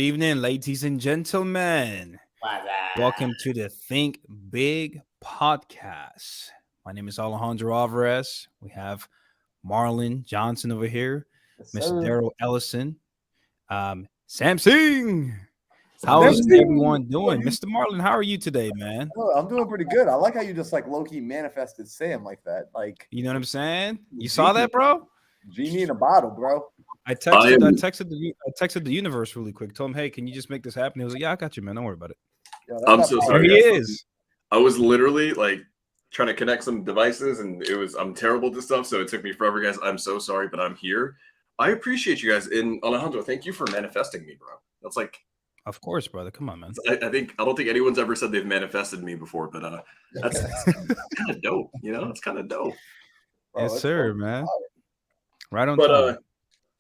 evening, ladies and gentlemen. Welcome to the Think Big podcast. My name is Alejandro Alvarez. We have Marlon Johnson over here, Yes, Mr. sir. Daryl Ellison, Sam Singh. Thank How's you. everyone doing? Mr. Marlon, how are you today, man? Oh, I'm doing pretty good. I like how you just like low key manifested Sam like that, like You know what I'm saying? You saw genie, that, bro? genie in a bottle, bro. I I texted, I am. texted the, I texted the universe really quick. Told him, hey, can you just make this happen? He was like, yeah, I got you, man. Don't worry about it. Yo, I'm that's so how There sorry, he guys. is. I was literally like trying to connect some devices, and I'm terrible at this stuff, so it took me forever, guys. I'm so sorry, but I'm here. I appreciate you guys. And Alejandro, thank you for manifesting me, bro. That's like Of course, brother. Come on, man. I don't think anyone's ever said they've manifested me before, but that's kind of dope. It's kind of dope. bro, Yes, it's sir, so- man. Right on But time.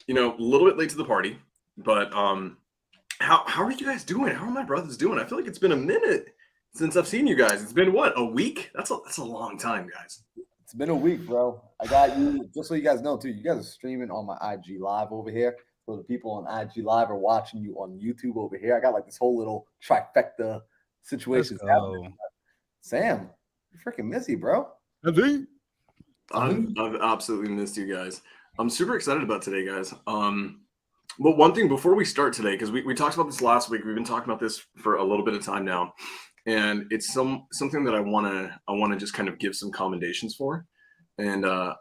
a little bit late to the party. But how are you guys doing? How are my brothers doing? I feel like it's been a minute since I've seen you guys. It's been what, a week? That's a long time, guys. It's been a week, bro. I got you. Just so you guys know, too, you guys are streaming on my IG Live over here. So the people on IG Live are watching you on YouTube over here. I got like this whole little trifecta Let's situation happening. go. Sam, you freaking missy, bro. I've absolutely missed you guys. I'm super excited about today, guys. But one thing before we start today, because we talked about this last week, we've been talking about this for a little bit of time now, and it's something that I wanna just kind of give some commendations for, and I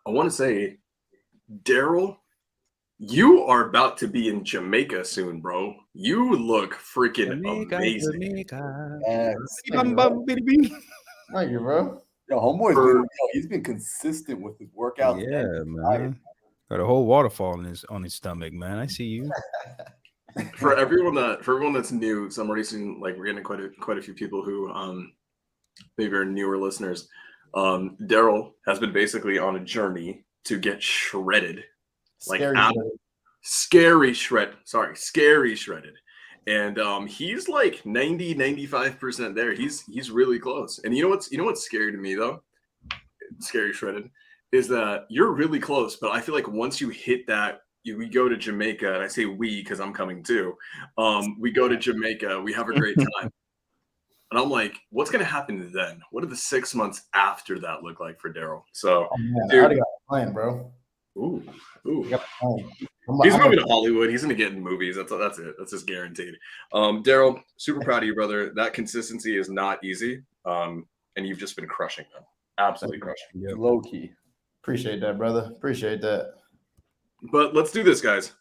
want to say, Daryl, you are about to be in Jamaica soon, bro. You look freaking amazing. Jamaica. Yes. Bum, bum, bitty, bitty. Thank you, bro. Yo, homeboy's For- been, he's been consistent with his workouts. Yeah, and man. Got a whole waterfall on his stomach, man. I see you. For everyone that's new, so I'm already seeing like we're getting quite a few people who maybe are newer listeners. Daryl has been basically on a journey to get shredded, like Scary scary shredded, and he's like 95% there. He's really close. And you know what's scary to me though, scary shredded, is that you're really close, but I feel like once you hit that, we go to Jamaica, and I say we because I'm coming too. We go to Jamaica, we have a great time. And I'm like, what's going to happen then? What do the 6 months after that look like for Daryl? So, Oh, man, I dude. already got a plan, bro. ooh. I got a plan. He's moving to Hollywood. He's going to get in movies. That's it. That's just guaranteed. Daryl, super proud of you, brother. That consistency is not easy. And you've just been crushing them. Absolutely crushing. Yep. low key. Appreciate that, brother. Appreciate that. But let's do this, guys.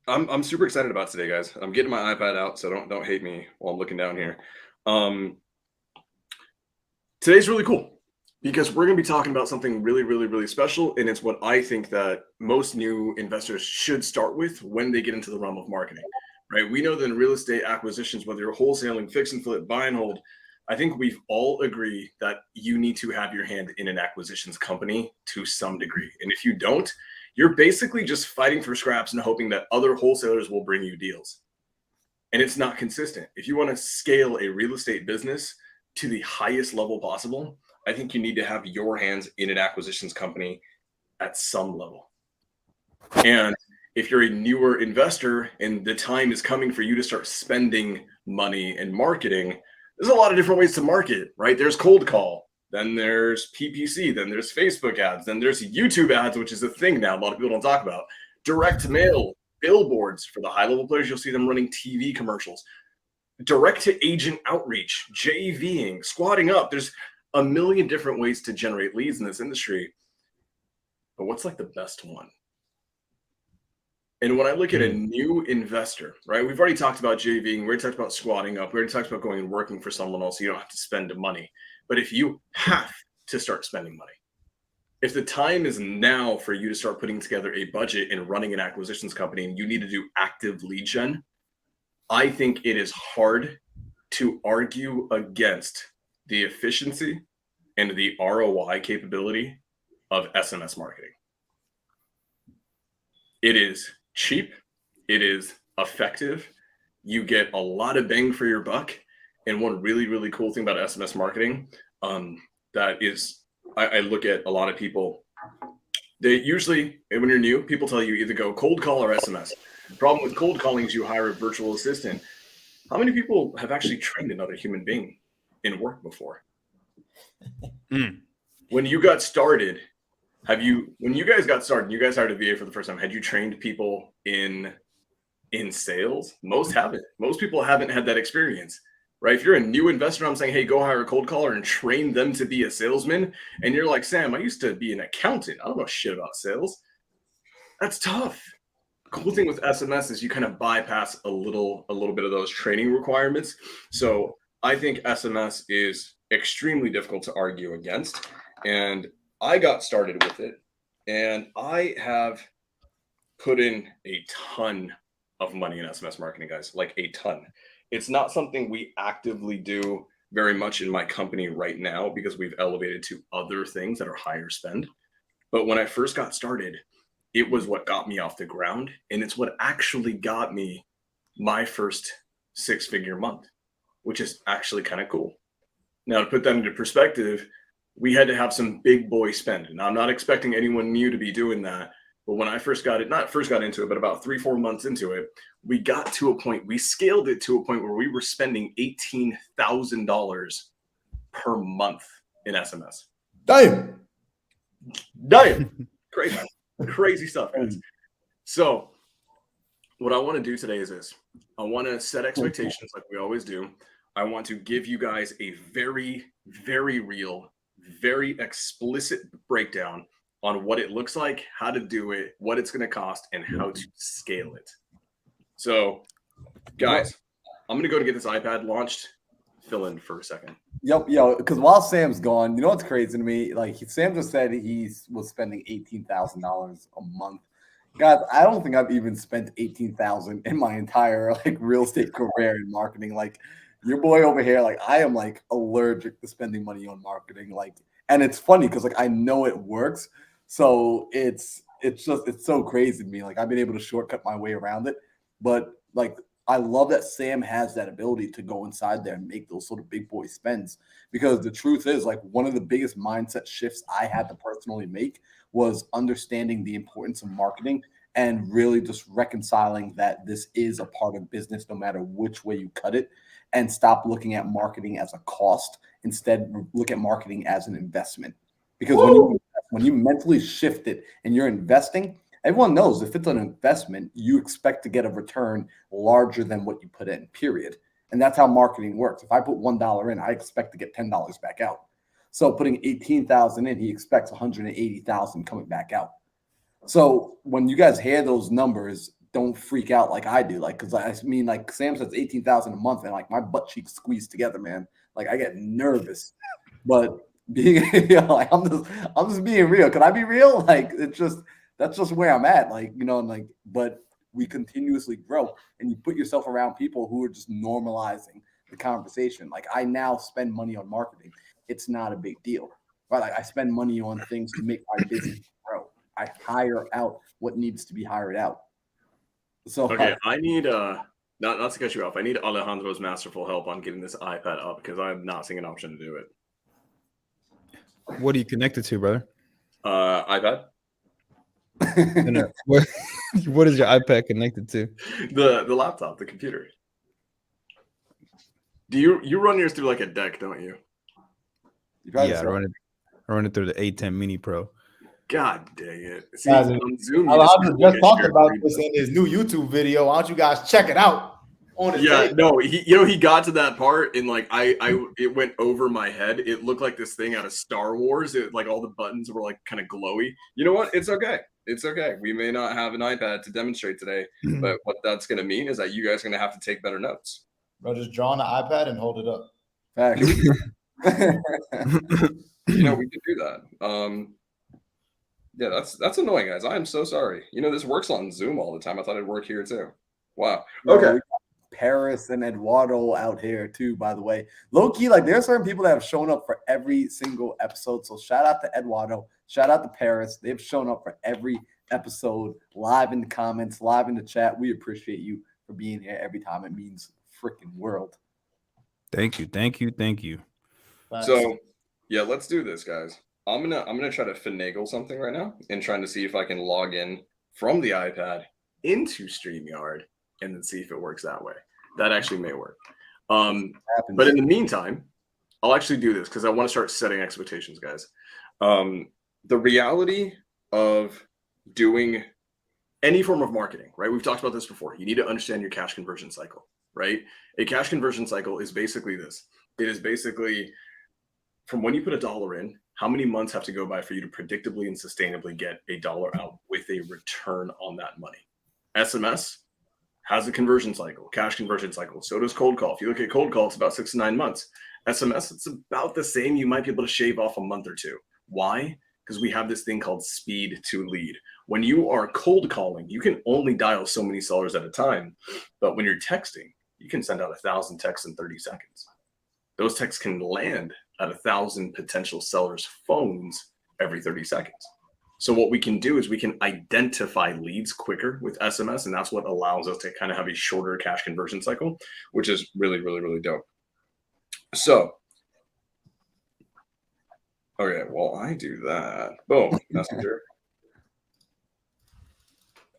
I'm super excited about today, guys. I'm getting my iPad out, so don't hate me while I'm looking down here. Today's really cool because we're going to be talking about something really, really, really special, and it's what I think that most new investors should start with when they get into the realm of marketing, right? We know that in real estate acquisitions, whether you're wholesaling, fix and flip, buy and hold, I think we've all agreed that you need to have your hand in an acquisitions company to some degree. And if you don't, you're basically just fighting for scraps and hoping that other wholesalers will bring you deals. And it's not consistent. If you want to scale a real estate business to the highest level possible, I think you need to have your hands in an acquisitions company at some level. And if you're a newer investor and the time is coming for you to start spending money and marketing, there's a lot of different ways to market, right? There's cold call, then there's PPC, then there's Facebook ads, then there's YouTube ads, which is a thing now a lot of people don't talk about. Direct mail, billboards. For the high level players, you'll see them running TV commercials. Direct to agent outreach, JVing, squatting up. There's a million different ways to generate leads in this industry. But what's like the best one? And when I look at a new investor, right, we've already talked about JVing, we already talked about squatting up, we already talked about going and working for someone else so you don't have to spend money. But if you have to start spending money, if the time is now for you to start putting together a budget and running an acquisitions company and you need to do active lead gen, I think it is hard to argue against the efficiency and the ROI capability of SMS marketing. It is cheap. It is effective. You get a lot of bang for your buck. And one really, really cool thing about SMS marketing that is, I look at a lot of people, they usually, when you're new, people tell you either go cold call or SMS. Problem with cold calling is you hire a virtual assistant. How many people have actually trained another human being in work before? When you got started, when you guys got started, you guys hired a VA for the first time, had you trained people in sales? Most haven't. Most people haven't had that experience, right? If you're a new investor, I'm saying, hey, go hire a cold caller and train them to be a salesman. And you're like, Sam, I used to be an accountant. I don't know shit about sales. That's tough. Cool thing with SMS is you kind of bypass a little bit of those training requirements. So I think SMS is extremely difficult to argue against. And I got started with it, and I have put in a ton of money in SMS marketing, guys, like a ton. It's not something we actively do very much in my company right now because we've elevated to other things that are higher spend. But when I first got started, it was what got me off the ground, and it's what actually got me my first 6-figure month, which is actually kind of cool. Now, to put that into perspective, we had to have some big boy spend. And I'm not expecting anyone new to be doing that. But when I first got into it, but about 3-4 months into it, we got to a point, we scaled it to a point where we were spending $18,000 per month in SMS. Damn. Crazy stuff, guys. So what I want to do today is this. I want to set expectations like we always do. I want to give you guys a very, very real, very explicit breakdown on what it looks like, how to do it, what it's going to cost, and how to scale it. So, guys, I'm going to go to get this iPad launched. Fill in for a second. Yep, because while Sam's gone, you know what's crazy to me? Like Sam just said he was spending $18,000 a month. Guys, I don't think I've even spent $18,000 in my entire real estate career in marketing. Like your boy over here, I am allergic to spending money on marketing. And it's funny because I know it works. So it's so crazy to me. I've been able to shortcut my way around it. But I love that Sam has that ability to go inside there and make those sort of big boy spends, because the truth is one of the biggest mindset shifts I had to personally make was understanding the importance of marketing and really just reconciling that this is a part of business no matter which way you cut it, and stop looking at marketing as a cost. Instead, look at marketing as an investment, because when you mentally shift it and you're investing, everyone knows if it's an investment, you expect to get a return larger than what you put in, period. And that's how marketing works. If I put $1 in, I expect to get $10 back out. So putting $18,000 in, he expects $180,000 coming back out. So when you guys hear those numbers, don't freak out like I do. Because Sam says $18,000 a month, and my butt cheeks squeeze together, man. I get nervous. But being I'm just being real. Can I be real? That's just where I'm at. But we continuously grow, and you put yourself around people who are just normalizing the conversation. I now spend money on marketing. It's not a big deal, right? I spend money on things to make my business grow. I hire out what needs to be hired out. So okay, I need not to cut you off. I need Alejandro's masterful help on getting this iPad up, because I'm not seeing an option to do it. What are you connected to, brother? iPad. What is your iPad connected to? The laptop, the computer. Do you run yours through a deck, don't you? Yeah, I run it through the A10 Mini Pro. God dang it! See, Guys, on Zoom, Alejandro just talked about this in his new YouTube video. Why don't you guys check it out? He got to that part, and it went over my head. It looked like this thing out of Star Wars. It all the buttons were kind of glowy. You know what? It's okay. It's okay. We may not have an iPad to demonstrate today, but what that's going to mean is that you guys are going to have to take better notes. Bro, just draw on the iPad and hold it up. We can do that. Yeah, that's annoying, guys. I am so sorry. This works on Zoom all the time. I thought it'd work here too. Wow. Okay. Paris and Eduardo out here too, by the way. Low key, there are certain people that have shown up for every single episode. So shout out to Eduardo, shout out to Paris. They've shown up for every episode, live in the comments, live in the chat. We appreciate you for being here every time. It means freaking world. Thank you. Thanks. So yeah, let's do this, guys. I'm gonna try to finagle something right now and trying to see if I can log in from the iPad into StreamYard and then see if it works that way. That actually may work. But in the meantime, I'll actually do this because I want to start setting expectations, guys. The reality of doing any form of marketing, right? We've talked about this before. You need to understand your cash conversion cycle, right? A cash conversion cycle is basically this. It is basically from when you put $1 in, how many months have to go by for you to predictably and sustainably get $1 out with a return on that money. SMS has a conversion cycle, cash conversion cycle. So does cold call. If you look at cold call, it's about 6 to 9 months. SMS, it's about the same. You might be able to shave off a month or two. Why? Because we have this thing called speed to lead. When you are cold calling, you can only dial so many sellers at a time. But when you're texting, you can send out 1,000 texts in 30 seconds. Those texts can land at 1,000 potential sellers' phones every 30 seconds. So what we can do is we can identify leads quicker with SMS, and that's what allows us to kind of have a shorter cash conversion cycle, which is really, really, really dope. So, okay, well, I do that. Boom, messenger.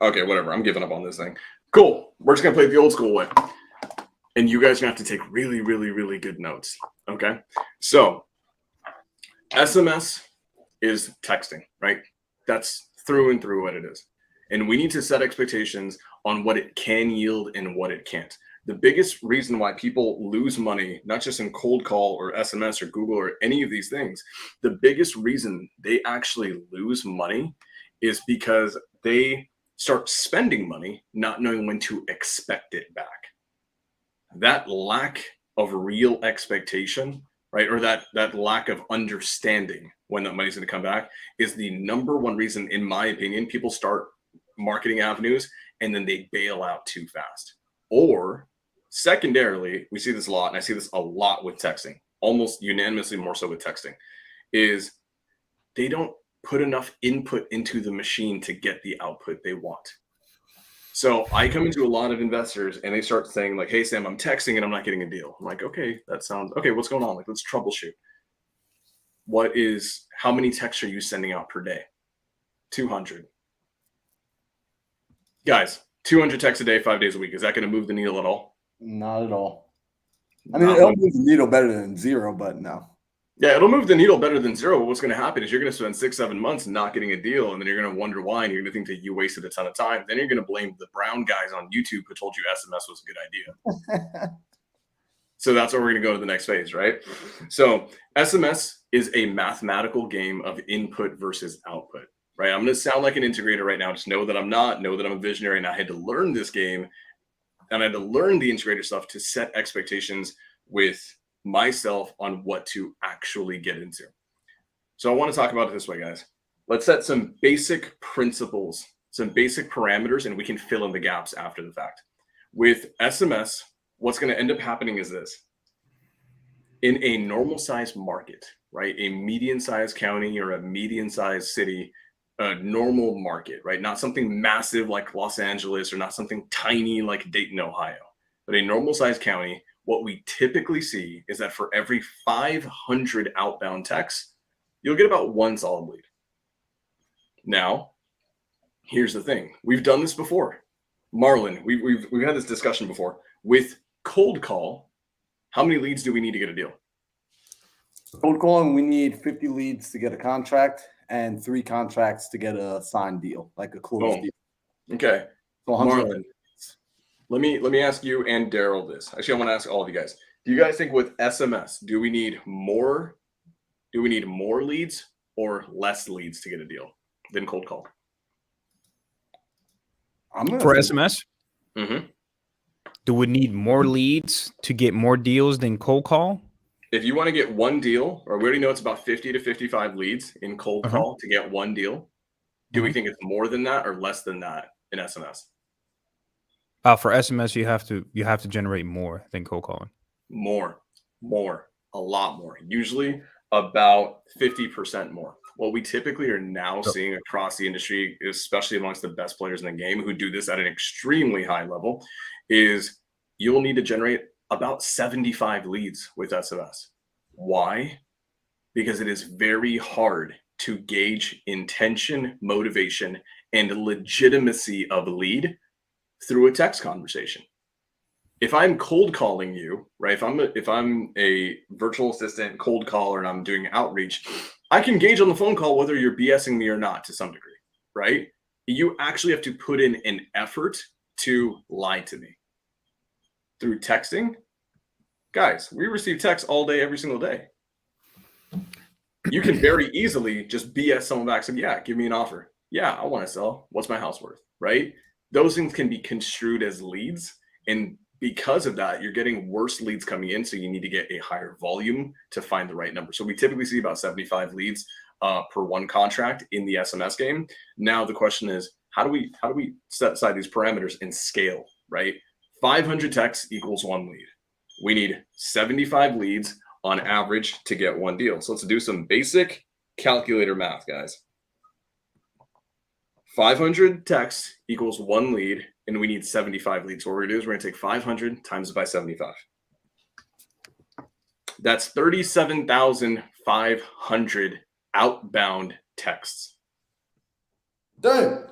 Okay, whatever. I'm giving up on this thing. Cool. We're just going to play it the old school way. And you guys are going to have to take really, really, really good notes. Okay? So, SMS is texting, right? That's through and through what it is. And we need to set expectations on what it can yield and what it can't. The biggest reason why people lose money, not just in cold call or SMS or Google or any of these things, the biggest reason they actually lose money is because they start spending money not knowing when to expect it back. That lack of real expectation, right, or that lack of understanding when that money's going to come back is the number one reason, in my opinion, people start marketing avenues and then they bail out too fast. Or secondarily, we see this a lot, and I see this a lot with texting, almost unanimously more so with texting, is they don't put enough input into the machine to get the output they want. So I come into a lot of investors and they start saying like, hey, Sam, I'm texting and I'm not getting a deal. I'm like, okay, that sounds okay. What's going on? Like, let's troubleshoot. How many texts are you sending out per day? 200. Guys, 200 texts a day, 5 days a week. Is that going to move the needle at all? Not at all. I mean, it'll move the needle better than zero, but no. Yeah, it'll move the needle better than zero. But what's going to happen is you're going to spend 6-7 months not getting a deal, and then you're going to wonder why, and you're going to think that you wasted a ton of time. Then you're going to blame the brown guys on YouTube who told you SMS was a good idea. So that's where we're going to go to the next phase, right? So SMS is a mathematical game of input versus output, right? I'm going to sound like an integrator right now. Just know that I'm not. Know that I'm a visionary, and I had to learn this game, and I had to learn the integrator stuff to set expectations with myself on what to actually get into. So I want to talk about it this way, guys. Let's set some basic principles, some basic parameters, and we can fill in the gaps after the fact. With SMS, what's going to end up happening is this. In a normal sized market, right? A median sized county or a median sized city, a normal market, right? Not something massive like Los Angeles or not something tiny like Dayton, Ohio, but a normal sized county. What we typically see is that for every 500 outbound texts, you'll get about one solid lead. Now, here's the thing. We've done this before. Marlon, we've had this discussion before. With cold call, how many leads do we need to get a deal? Cold calling, we need 50 leads to get a contract and 3 contracts to get a signed deal, like a closed deal. Okay. So Marlon, let me ask you and Daryl this. Actually, I want to ask all of you guys. Do you guys think with SMS, do we need more leads or less leads to get a deal than cold call? For SMS? Mm-hmm. Do we need more leads to get more deals than cold call? If you want to get one deal, or we already know it's about 50 to 55 leads in cold call to get one deal, do we think it's more than that or less than that in SMS? For SMS, you have to generate more than cold calling. More, a lot more. Usually about 50% more. What we typically are now seeing across the industry, especially amongst the best players in the game who do this at an extremely high level, is you'll need to generate about 75 leads with SMS. Why? Because it is very hard to gauge intention, motivation, and legitimacy of lead through a text conversation. If I'm cold calling you, right? If I'm a virtual assistant cold caller and I'm doing outreach, I can gauge on the phone call whether you're BSing me or not to some degree, right? You actually have to put in an effort to lie to me. Through texting, guys, we receive texts all day, every single day. You can very easily just BS someone back, say, yeah, give me an offer. Yeah, I want to sell. What's my house worth, right? Those things can be construed as leads. And because of that, you're getting worse leads coming in. So you need to get a higher volume to find the right number. So we typically see about 75 leads per one contract in the SMS game. Now the question is, how do we set aside these parameters and scale, right? 500 texts equals one lead. We need 75 leads on average to get one deal. So let's do some basic calculator math, guys. 500 texts equals one lead, and we need 75 leads. So what we're gonna do is we're gonna take 500 times it by 75. That's 37,500 outbound texts. Dang.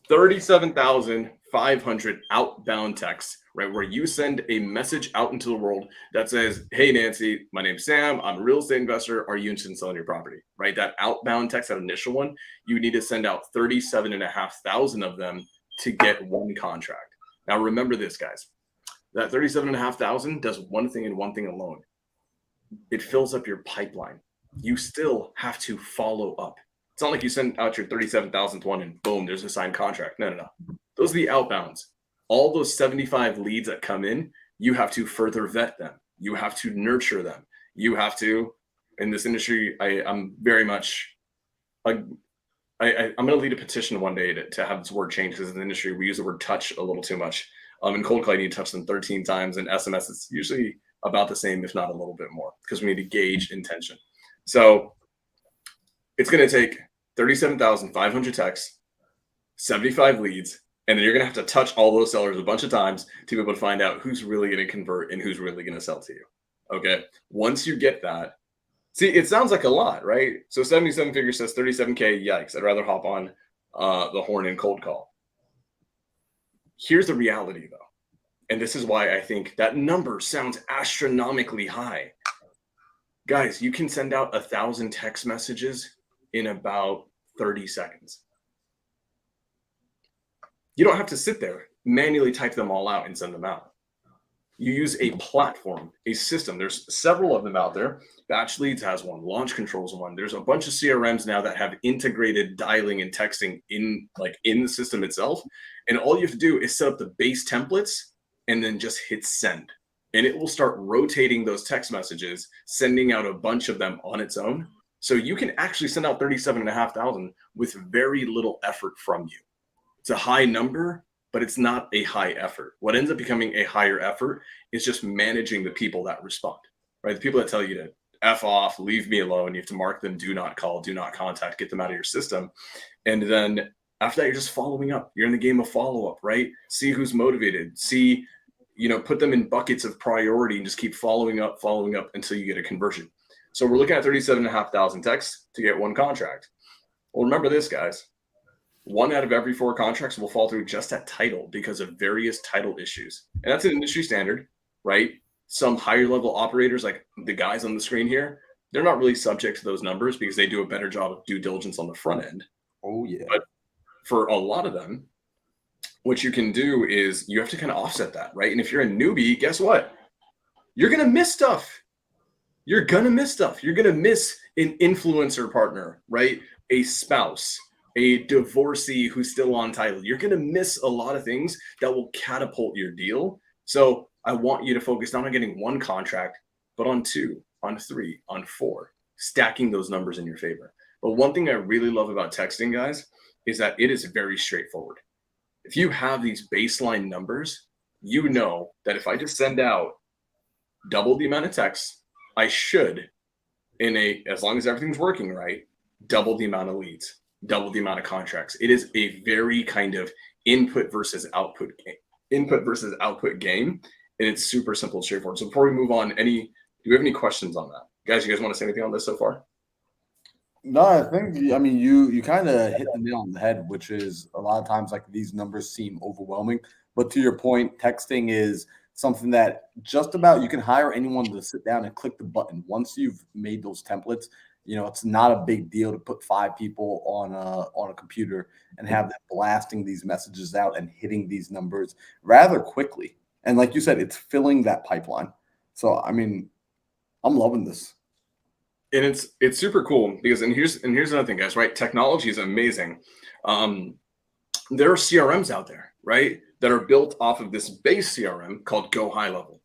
37,500 outbound texts, right? Where you send a message out into the world that says, hey, Nancy, my name's Sam. I'm a real estate investor. Are you interested in selling your property, right? That outbound text, that initial one, you need to send out 37,500 of them to get one contract. Now, remember this, guys. That 37,500 does one thing and one thing alone. It fills up your pipeline. You still have to follow up. It's not like you send out your 37,000th one and boom, there's a signed contract. No. Those are the outbounds. All those 75 leads that come in, you have to further vet them. You have to nurture them. You have to, in this industry, I'm very much, I'm going to lead a petition one day to have this word changed, because in the industry, we use the word touch a little too much. In cold call, you need to touch them 13 times. In SMS, it's usually about the same, if not a little bit more, because we need to gauge intention. So it's going to take 37,500 texts, 75 leads, and then you're going to have to touch all those sellers a bunch of times to be able to find out who's really going to convert and who's really going to sell to you. Okay. Once you get that, see, it sounds like a lot, right? So 77 figures says 37K. Yikes. I'd rather hop on the horn and cold call. Here's the reality, though. And this is why I think that number sounds astronomically high. Guys, you can send out 1,000 text messages in about 30 seconds. You don't have to sit there, manually type them all out and send them out. You use a platform, a system. There's several of them out there. Batch Leads has one, Launch Control's one. There's a bunch of CRMs now that have integrated dialing and texting in the system itself. And all you have to do is set up the base templates and then just hit send. And it will start rotating those text messages, sending out a bunch of them on its own. So you can actually send out 37,500 with very little effort from you. It's a high number, but it's not a high effort. What ends up becoming a higher effort is just managing the people that respond, right? The people that tell you to F off, leave me alone. You have to mark them, do not call, do not contact, get them out of your system. And then after that, you're just following up. You're in the game of follow-up, right? See who's motivated. See, put them in buckets of priority and just keep following up until you get a conversion. So we're looking at 37,500 texts to get one contract. Well, remember this, guys. 1 out of every 4 contracts will fall through just at title because of various title issues. And that's an industry standard, right? Some higher level operators, like the guys on the screen here, they're not really subject to those numbers because they do a better job of due diligence on the front end. Oh, yeah. But for a lot of them, what you can do is you have to kind of offset that, right? And if you're a newbie, guess what? You're going to miss stuff. You're going to miss an influencer partner, right? A spouse, a divorcee who's still on title. You're going to miss a lot of things that will catapult your deal. So I want you to focus not on getting one contract, but on 2, on 3, on 4, stacking those numbers in your favor. But one thing I really love about texting, guys, is that it is very straightforward. If you have these baseline numbers, you know that if I just send out double the amount of texts, I should, as long as everything's working right, double the amount of leads, double the amount of contracts. It is a very kind of input versus output game. And it's super simple and straightforward. So before we move on, do we have any questions on that? Guys, you guys want to say anything on this so far? No, I mean, you kind of hit the nail on the head, which is a lot of times like these numbers seem overwhelming, But to your point, texting is something that just about you can hire anyone to sit down and click the button. Once you've made those templates, it's not a big deal to put 5 people on a computer and have them blasting these messages out and hitting these numbers rather quickly. And like you said, it's filling that pipeline. So, I mean, I'm loving this. And it's super cool because here's another thing, guys, right? Technology is amazing. There are CRMs out there, right, that are built off of this base CRM called Go High Level.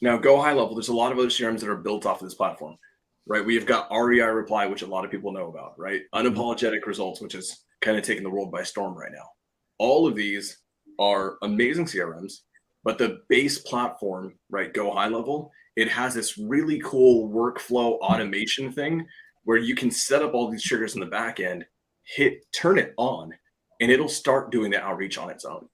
Now, Go High Level, there's a lot of other CRMs that are built off of this platform, right? We've got REI Reply, which a lot of people know about, right? Unapologetic Results, which is kind of taking the world by storm right now. All of these are amazing CRMs, but the base platform, right, Go High Level, it has this really cool workflow automation thing where you can set up all these triggers in the back end, turn it on, and it'll start doing the outreach on its own.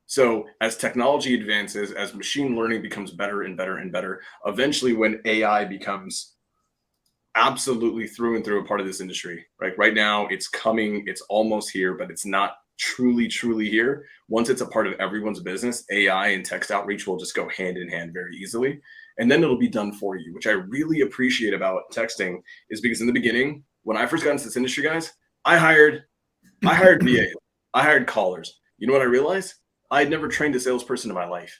So as technology advances, as machine learning becomes better and better and better, eventually when AI becomes absolutely through and through a part of this industry, right now it's coming, it's almost here, but it's not truly here. Once it's a part of everyone's business, AI and text outreach will just go hand in hand very easily. And then it'll be done for you, which I really appreciate about texting is because in the beginning, when I first got into this industry, guys, I hired VAs, I hired callers. You know what I realized? I had never trained a salesperson in my life.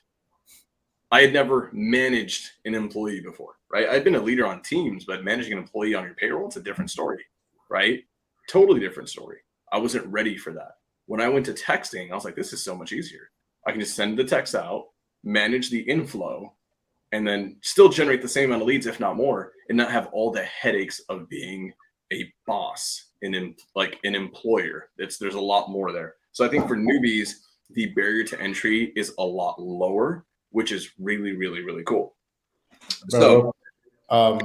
I had never managed an employee before, right? I'd been a leader on teams, but managing an employee on your payroll, it's a different story, right? Totally different story. I wasn't ready for that. When I went to texting, I was like, this is so much easier. I can just send the text out, manage the inflow, and then still generate the same amount of leads, if not more, and not have all the headaches of being a boss and like an employer. There's a lot more there. So I think for newbies, the barrier to entry is a lot lower, which is really, really, really cool. Bro, I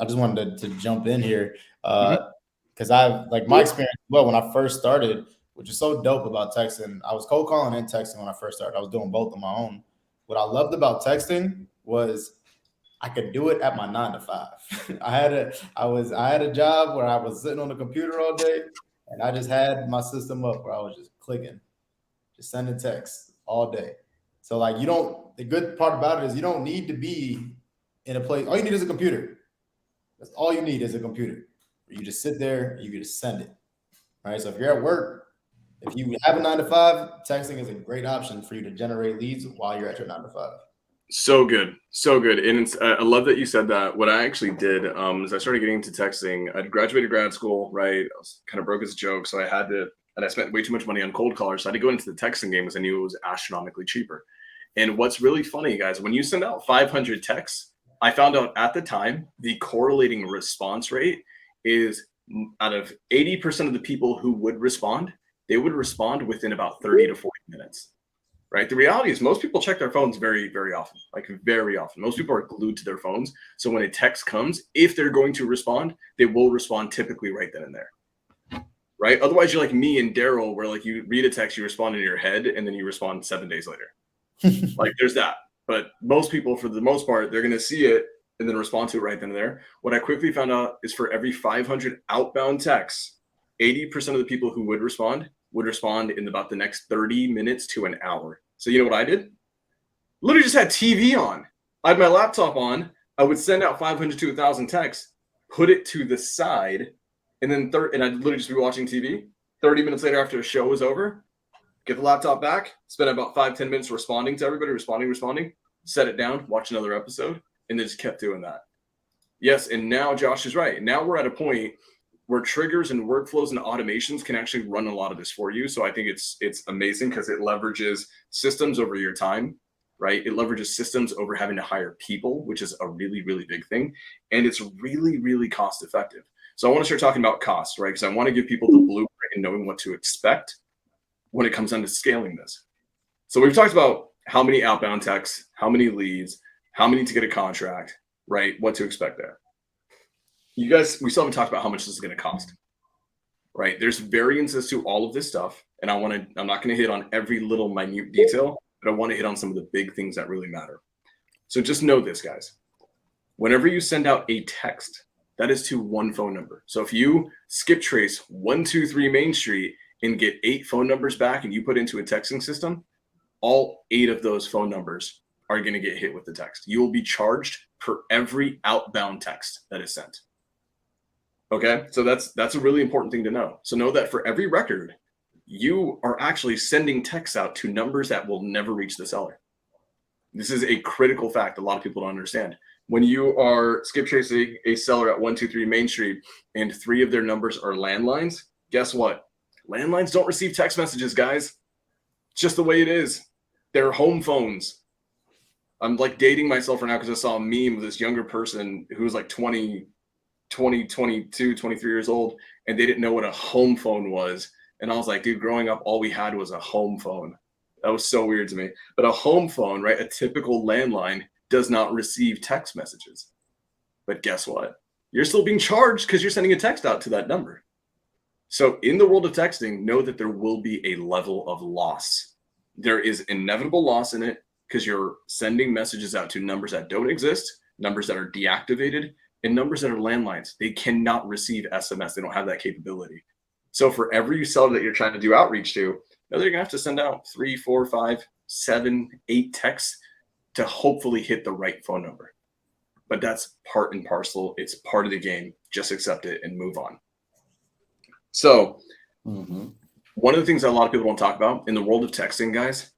just wanted to jump in here because I've like my experience. Well, when I first started, which is so dope about texting, I was cold calling and texting when I first started. I was doing both on my own. What I loved about texting was I could do it at my 9 to 5. I had a job where I was sitting on the computer all day, and I just had my system up where I was just clicking, just sending texts all day. So like the good part about it is you don't need to be in a place. All you need is a computer. That's all you need is a computer. You just sit there, you can just send it. All right. So if you're at work, if you have a 9 to 5, texting is a great option for you to generate leads while you're at your 9 to 5. So good. And I love that you said that. What I actually did is I started getting into texting. I'd graduated grad school, right? I was kind of broke as a joke. So I spent way too much money on cold callers. So I had to go into the texting game because I knew it was astronomically cheaper. And what's really funny, guys, when you send out 500 texts, I found out at the time, the correlating response rate is out of 80% of the people who would respond, they would respond within about 30 to 40 minutes. Right. The reality is most people check their phones very, very often, like very often. Most people are glued to their phones. So when a text comes, if they're going to respond, they will respond typically right then and there. Right. Otherwise, you're like me and Daryl, where like you read a text, you respond in your head, and then you respond 7 days later. Like there's that. But most people, for the most part, they're going to see it and then respond to it right then and there. What I quickly found out is for every 500 outbound texts, 80% of the people who would respond in about the next 30 minutes to an hour. So you know what I did? Literally just had TV on. I had my laptop on. I would send out 500 to 1,000 texts, put it to the side, and then and I'd literally just be watching TV. 30 minutes later, after the show was over, get the laptop back, spend about 5-10 minutes responding to everybody, responding, set it down, watch another episode, and then just kept doing that. Yes, and now Josh is right. Now we're at a point where triggers and workflows and automations can actually run a lot of this for you. So I think it's amazing because it leverages systems over your time, right? It leverages systems over having to hire people, which is a really, really big thing. And it's really, really cost effective. So I want to start talking about cost, right? Because I want to give people the blueprint and knowing what to expect when it comes down to scaling this. So we've talked about how many outbound texts, how many leads, how many to get a contract, right? What to expect there. You guys, we still haven't talked about how much this is going to cost, right? There's variances to all of this stuff. And I'm not going to hit on every little minute detail, but I want to hit on some of the big things that really matter. So just know this, guys. Whenever you send out a text, that is to one phone number. So if you skip trace 123 Main Street and get 8 phone numbers back and you put into a texting system, all 8 of those phone numbers are going to get hit with the text. You will be charged for every outbound text that is sent. Okay, so that's a really important thing to know. So know that for every record, you are actually sending texts out to numbers that will never reach the seller. This is a critical fact a lot of people don't understand. When you are skip tracing a seller at 123 Main Street and 3 of their numbers are landlines, guess what? Landlines don't receive text messages, guys. It's just the way it is. They're home phones. I'm like dating myself right now because I saw a meme of this younger person who was like 20, 22, 23 years old, and they didn't know what a home phone was. And I was like, dude, growing up, all we had was a home phone. That was so weird to me. But a home phone, right, a typical landline does not receive text messages. But guess what? You're still being charged because you're sending a text out to that number. So in the world of texting, know that there will be a level of loss. There is inevitable loss in it because you're sending messages out to numbers that don't exist, numbers that are deactivated, and numbers that are landlines. They cannot receive SMS. They don't have that capability. So for every seller that you're trying to do outreach to, they're going to have to send out 3, 4, 5, 7, 8 texts to hopefully hit the right phone number. But that's part and parcel. It's part of the game. Just accept it and move on. So one of the things that a lot of people don't talk about in the world of texting, guys,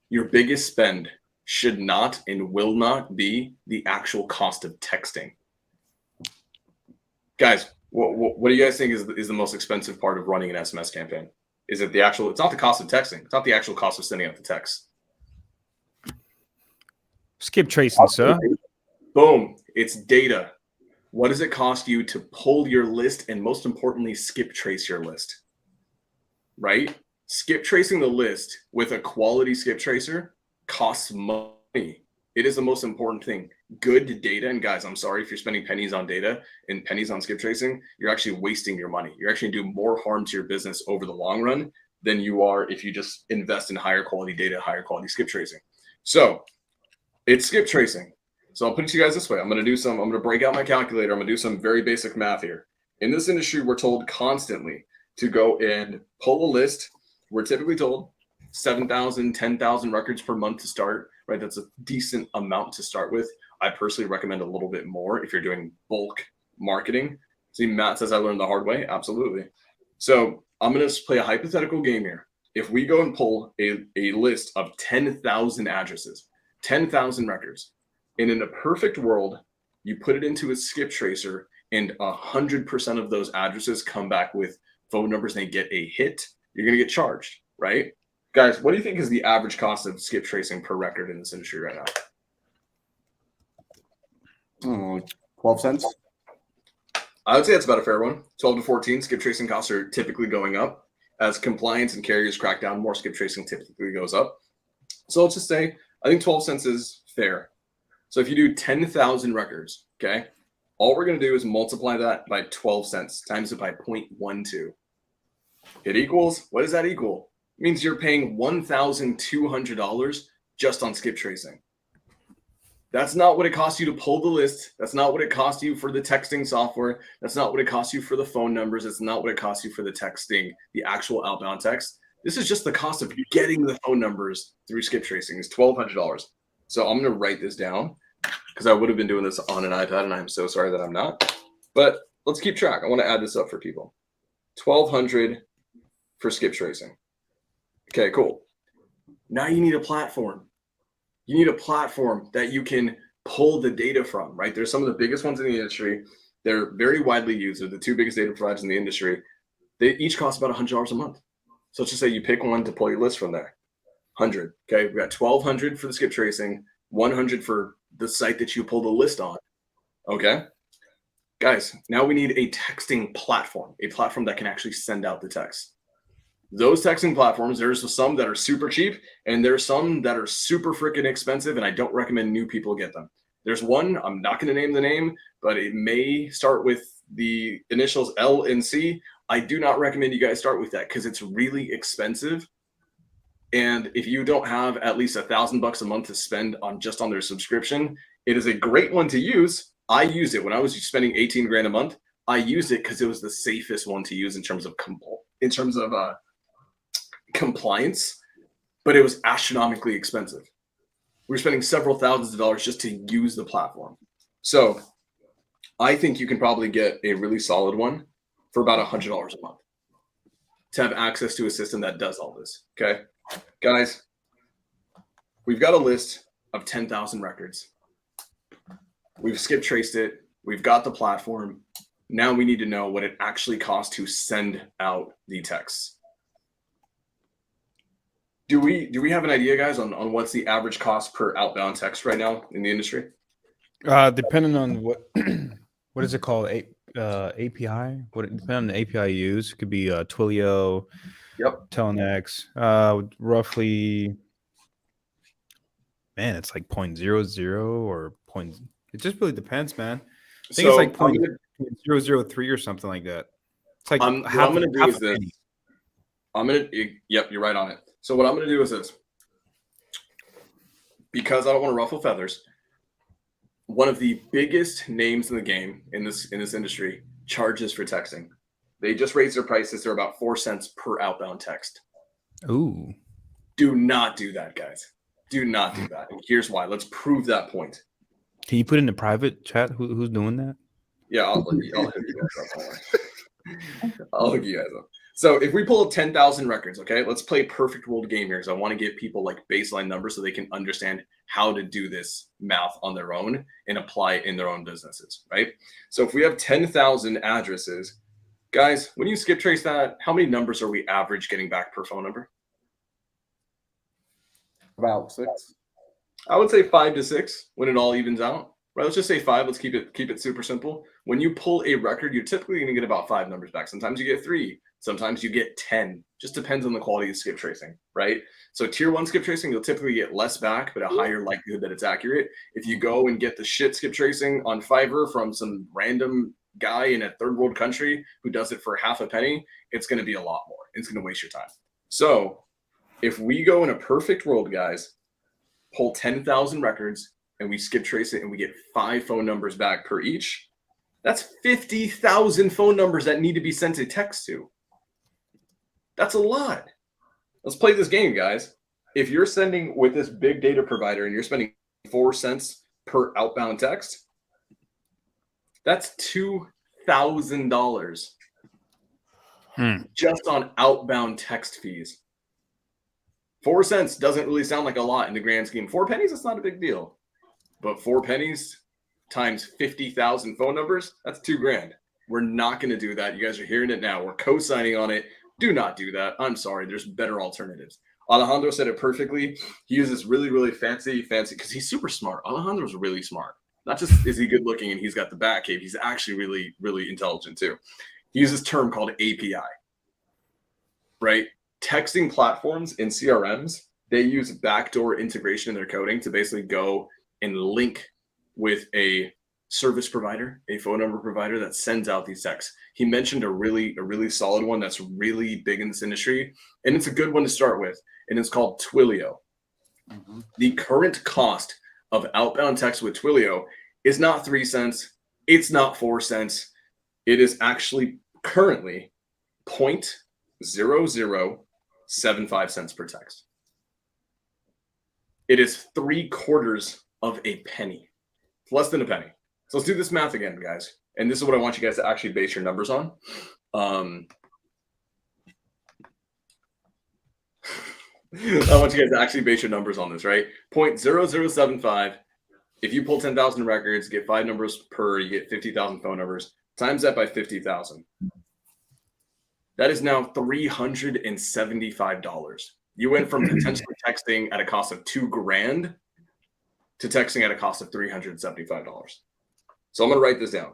your biggest spend should not and will not be the actual cost of texting. Guys, what do you guys think is the most expensive part of running an SMS campaign? Is it it's not the cost of texting. It's not the actual cost of sending out the text. Skip tracing, sir. Boom. It's data. What does it cost you to pull your list and most importantly, skip trace your list? Right? Skip tracing the list with a quality skip tracer costs money. It is the most important thing. Good data, and guys, I'm sorry if you're spending pennies on data and pennies on skip tracing, you're actually wasting your money. You're actually doing more harm to your business over the long run than you are if you just invest in higher quality data, higher quality skip tracing. So it's skip tracing. So I'll put it to you guys this way. I'm going to break out my calculator. I'm going to do some very basic math here. In this industry, we're told constantly to go and pull a list. We're typically told 7,000, 10,000 records per month to start, right? That's a decent amount to start with. I personally recommend a little bit more if you're doing bulk marketing. See, Matt says I learned the hard way. Absolutely. So I'm going to play a hypothetical game here. If we go and pull a list of 10,000 addresses, 10,000 records, and in a perfect world, you put it into a skip tracer and 100% of those addresses come back with phone numbers and they get a hit, you're going to get charged, right? Guys, what do you think is the average cost of skip tracing per record in this industry right now? 12 cents. I would say that's about a fair one. 12 to 14. Skip tracing costs are typically going up. As compliance and carriers crack down, more skip tracing typically goes up. So let's just say, I think 12 cents is fair. So if you do 10,000 records, okay, all we're going to do is multiply that by 12 cents, times it by 0.12. It equals, what does that equal? It means you're paying $1,200 just on skip tracing. That's not what it costs you to pull the list. That's not what it costs you for the texting software. That's not what it costs you for the phone numbers. It's not what it costs you for the texting, the actual outbound text. This is just the cost of getting the phone numbers through skip tracing is $1,200. So I'm going to write this down because I would have been doing this on an iPad and I'm so sorry that I'm not. But let's keep track. I want to add this up for people. $1,200 for skip tracing. Okay, cool. Now you need a platform. You need a platform that you can pull the data from, right? There's some of the biggest ones in the industry. They're very widely used. They're the 2 biggest data providers in the industry. They each cost about $100 a month. So let's just say you pick one to pull your list from there. 100. Okay, we got $1,200 for the skip tracing, $100 for the site that you pull the list on. Okay, guys, now we need a texting platform, a platform that can actually send out the text. Those texting platforms, there's some that are super cheap and there's some that are super freaking expensive, and I don't recommend new people get them. There's one, I'm not going to name the name, but it may start with the initials L and C. I do not recommend you guys start with that because it's really expensive. And if you don't have at least $1,000 a month to spend on just on their subscription, it is a great one to use. I used it when I was spending 18 grand a month. I used it because it was the safest one to use in terms of compliance. but it was astronomically expensive. We were spending several thousands of dollars just to use the platform. So I think you can probably get a really solid one for about $100 a month to have access to a system that does all this. Okay, guys, we've got a list of 10,000 records. We've skip traced it. We've got the platform. Now we need to know what it actually costs to send out the texts. Do we have an idea, guys, on what's the average cost per outbound text right now in the industry? Depending on what is it called? API? Depending on the API you use, it could be Twilio, Telenex, roughly. Man, it's like 0.00 or point. It just really depends, man. I think it's like 0.003 or something like that. It's like what I'm going to do is this. Yep, you're right on it. So what I'm going to do is this. Because I don't want to ruffle feathers, one of the biggest names in the game in this industry charges for texting. They just raised their prices. They're about 4 cents per outbound text. Ooh. Do not do that, guys. Do not do that. And here's why. Let's prove that point. Can you put in the private chat who's doing that? Yeah, I'll hook you guys up. I'll hook you guys up. So if we pull up 10,000 records, okay, let's play perfect world game here because I want to give people like baseline numbers so they can understand how to do this math on their own and apply it in their own businesses, right? So if we have 10,000 addresses, guys, when you skip trace that, how many numbers are we average getting back per phone number? About 6. I would say 5 to 6 when it all evens out. Right, let's just say 5. Let's keep it super simple. When you pull a record, you're typically going to get about 5 numbers back. Sometimes you get 3. Sometimes you get 10. Just depends on the quality of skip tracing, right? So tier 1 skip tracing, you'll typically get less back, but a higher likelihood that it's accurate. If you go and get the shit skip tracing on Fiverr from some random guy in a third world country who does it for half a penny, it's going to be a lot more. It's going to waste your time. So if we go in a perfect world, guys, pull 10,000 records, and we skip trace it and we get 5 phone numbers back per each, that's 50,000 phone numbers that need to be sent a text to. That's a lot. Let's play this game, guys. If you're sending with this big data provider and you're spending 4 cents per outbound text, that's $2,000 just on outbound text fees. 4 cents doesn't really sound like a lot in the grand scheme. 4 pennies, it's not a big deal. But 4 pennies times 50,000 phone numbers, that's $2,000. We're not going to do that. You guys are hearing it now. We're co-signing on it. Do not do that. I'm sorry. There's better alternatives. Alejandro said it perfectly. He uses really, really fancy, because he's super smart. Alejandro's really smart. Not just is he good looking and he's got the back cave, he's actually really, really intelligent too. He uses this term called API, right? Texting platforms in CRMs, they use backdoor integration in their coding to basically go and link with a service provider, a phone number provider that sends out these texts. He mentioned a really solid one that's really big in this industry, and it's a good one to start with, and it's called Twilio. Mm-hmm. The current cost of outbound text with Twilio is not 3 cents. It's not 4 cents. It is actually currently 0.0075 cents per text. It is 3/4 of a penny. It's less than a penny. So let's do this math again, guys. And this is what I want you guys to actually base your numbers on. I want you guys to actually base your numbers on this, right? 0.0075. If you pull 10,000 records, get 5 numbers per, you get 50,000 phone numbers. Times that by 50,000. That is now $375. You went from potentially texting at a cost of $2,000 to texting at a cost of $375. So I'm going to write this down.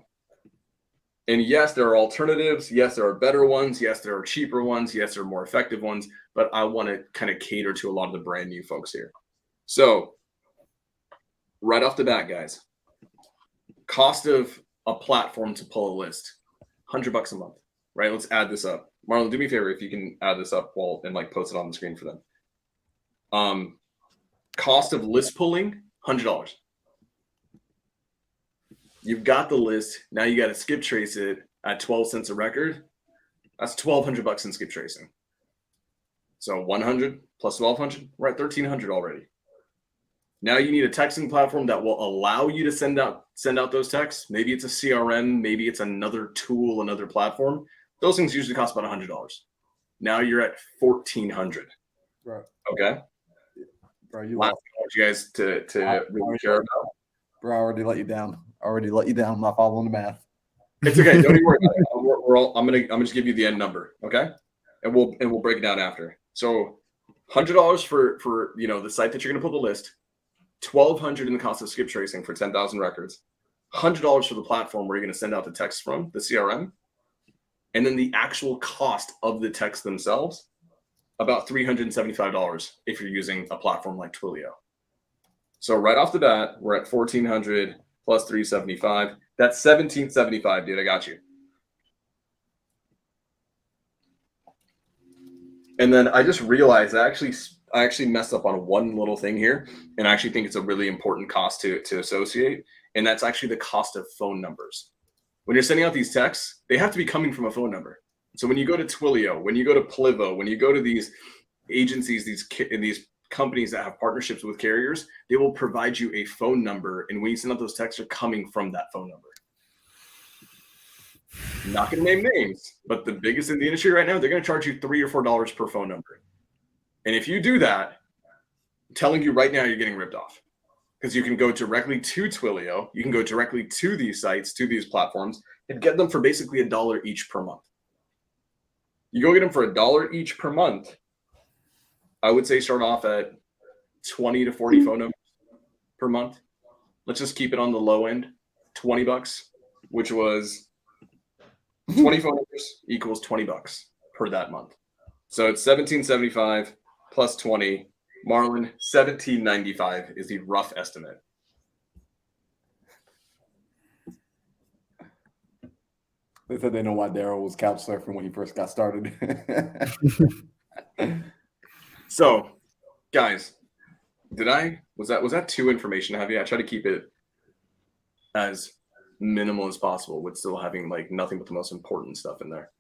And yes, there are alternatives. Yes, there are better ones. Yes, there are cheaper ones. Yes, there are more effective ones. But I want to kind of cater to a lot of the brand new folks here. So right off the bat, guys, cost of a platform to pull a list, $100 a month, right? Let's add this up. Marlon, do me a favor if you can add this up and like post it on the screen for them. Cost of list pulling, $100. You've got the list. Now you got to skip trace it at 12 cents a record. That's $1,200 in skip tracing. So 100 plus 1,200. We're at 1,300 already. Now you need a texting platform that will allow you to send out those texts. Maybe it's a CRM, maybe it's another tool, another platform. Those things usually cost about $100. Now you're at 1,400. Right. Okay. Bro, you last thing I want you guys to really care about. Bro, I already let you down. I'm not following the math. It's okay. Don't even worry about it. I'm gonna just give you the end number, okay? And we'll break it down after. So $100 for the site that you're gonna put the list, $1,200 in the cost of skip tracing for 10,000 records, $100 for the platform where you're gonna send out the text from, the CRM, and then the actual cost of the text themselves, about $375 if you're using a platform like Twilio. So right off the bat, we're at 1,400 plus 375. That's 1,775, dude. I got you. And then I just realized I actually messed up on one little thing here, and I actually think it's a really important cost to associate, and that's actually the cost of phone numbers. When you're sending out these texts, they have to be coming from a phone number. So when you go to Twilio, when you go to Plivo, when you go to these agencies, these companies that have partnerships with carriers, they will provide you a phone number, and when you send out those texts, are coming from that phone number. I'm not going to name names, but the biggest in the industry right now, they're going to charge you $3 or $4 per phone number. And if you do that, I'm telling you right now, you're getting ripped off, because you can go directly to Twilio, you can go directly to these sites, to these platforms, and get them for basically $1 each per month. You go get them for $1 each per month. I would say start off at 20 to 40 phone numbers per month. Let's just keep it on the low end, $20, which was 20 phone numbers equals $20 per that month. So it's 1,775 plus 20. Marlon, 1,795 is the rough estimate. They said they know why Daryl was couch surfing when he first got started. So, guys, was that too information heavy? I try to keep it as minimal as possible with still having like nothing but the most important stuff in there.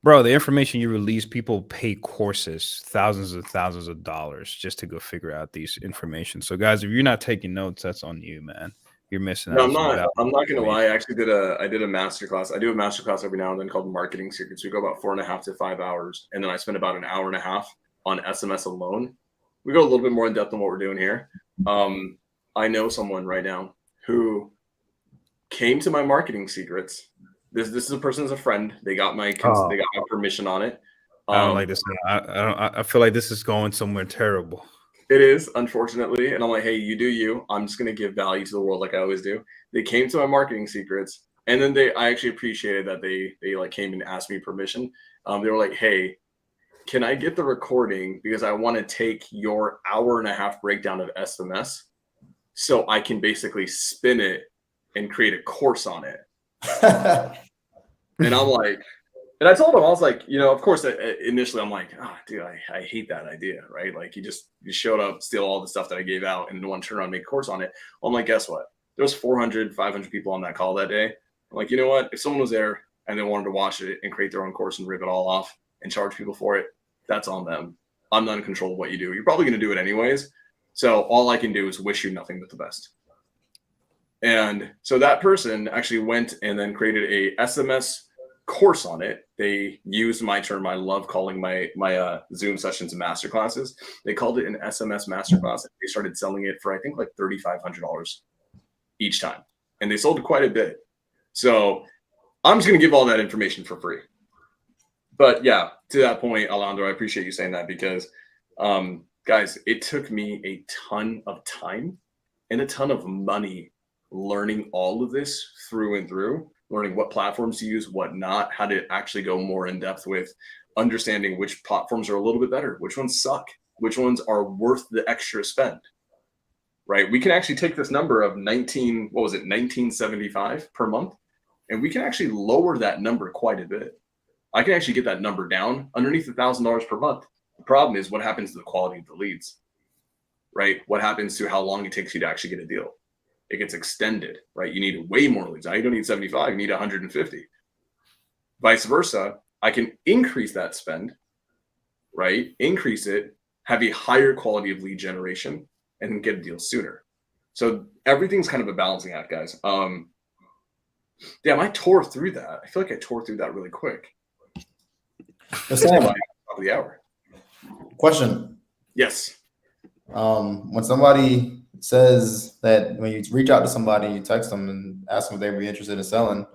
Bro, the information you release, people pay courses, thousands of dollars just to go figure out these information. So guys, if you're not taking notes, that's on you, man. You're missing out. No, I'm not gonna lie. I actually did a masterclass. I do a masterclass every now and then called Marketing Secrets. We go about 4.5 to 5 hours, and then I spend about an hour and a half on SMS alone. We go a little bit more in depth than what we're doing here. I know someone right now who came to my Marketing Secrets. This is a person as a friend. They got my permission on it. I don't like this. I feel like this is going somewhere terrible. It is, unfortunately. And I'm like, hey, you do you. I'm just going to give value to the world like I always do. They came to my Marketing Secrets, and then I actually appreciated that they like came and asked me permission. They were like, hey, can I get the recording, because I want to take your hour-and-a-half breakdown of SMS so I can basically spin it and create a course on it. And I'm like, and I told him, I was like, of course, initially I'm like, dude, I hate that idea, right? Like you showed up, steal all the stuff that I gave out, and want to turn around and make a course on it. Well, I'm like, guess what? There was 400, 500 people on that call that day. I'm like, you know what? If someone was there and they wanted to watch it and create their own course and rip it all off and charge people for it, that's on them. I'm not in control of what you do. You're probably going to do it anyways. So all I can do is wish you nothing but the best. And so that person actually went and then created a SMS course on it. They used my term. I love calling my Zoom sessions masterclasses. They called it an SMS masterclass. They started selling it for, I think, like $3,500 each time. And they sold quite a bit. So I'm just going to give all that information for free. But yeah, to that point, Alondra, I appreciate you saying that, because guys, it took me a ton of time and a ton of money learning all of this through and through, learning what platforms to use, what not, how to actually go more in depth with understanding which platforms are a little bit better, which ones suck, which ones are worth the extra spend, right? We can actually take this number of 1975 per month, and we can actually lower that number quite a bit. I can actually get that number down underneath $1,000 per month. The problem is what happens to the quality of the leads, right? What happens to how long it takes you to actually get a deal? It gets extended, right? You need way more leads. Now you don't need 75, you need 150. Vice versa, I can increase that spend right? Increase it, have a higher quality of lead generation, and then get a deal sooner. So everything's kind of a balancing act, guys. Damn, I tore through that. I feel like I tore through that really quick. The same Top of the hour. question. Yes. When somebody says that, when you reach out to somebody, you text them and ask them if they'd be interested in selling,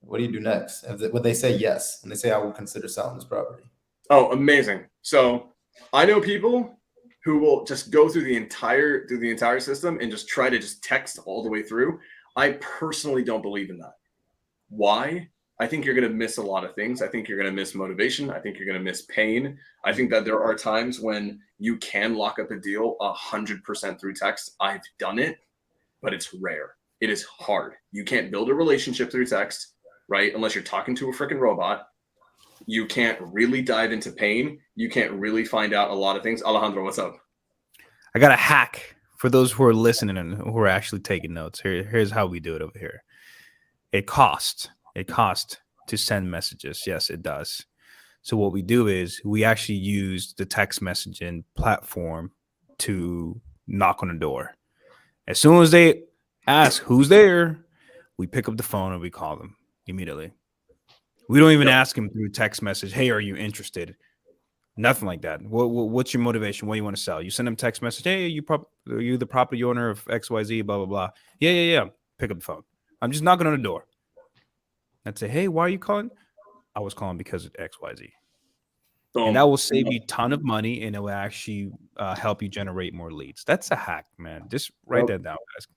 what do you do next? Would they say yes, and they say, I would consider selling this property? Oh, amazing. So I know people who will just go through the entire system and just try to just text all the way through. I personally don't believe in that. Why? I think you're going to miss a lot of things. I think you're going to miss motivation. I think you're going to miss pain. I think that there are times when you can lock up a deal 100% through text. I've done it, but it's rare. It is hard. You can't build a relationship through text, right? Unless you're talking to a freaking robot. You can't really dive into pain. You can't really find out a lot of things. Alejandro, what's up? I got a hack for those who are listening and who are actually taking notes. Here's how we do it over here. It costs to send messages. Yes, it does. So what we do is we actually use the text messaging platform to knock on the door. As soon as they ask who's there, we pick up the phone and we call them immediately. We don't even ask them through text message, hey, are you interested? Nothing like that. What's your motivation? What do you want to sell? You send them text message, hey, are you the property owner of XYZ, blah, blah, blah. Yeah. Pick up the phone. I'm just knocking on the door. I'd say, hey, why are you calling? I was calling because of XYZ. Boom. And that will save you a ton of money, and it will actually help you generate more leads. That's a hack, man. Just write that down, guys.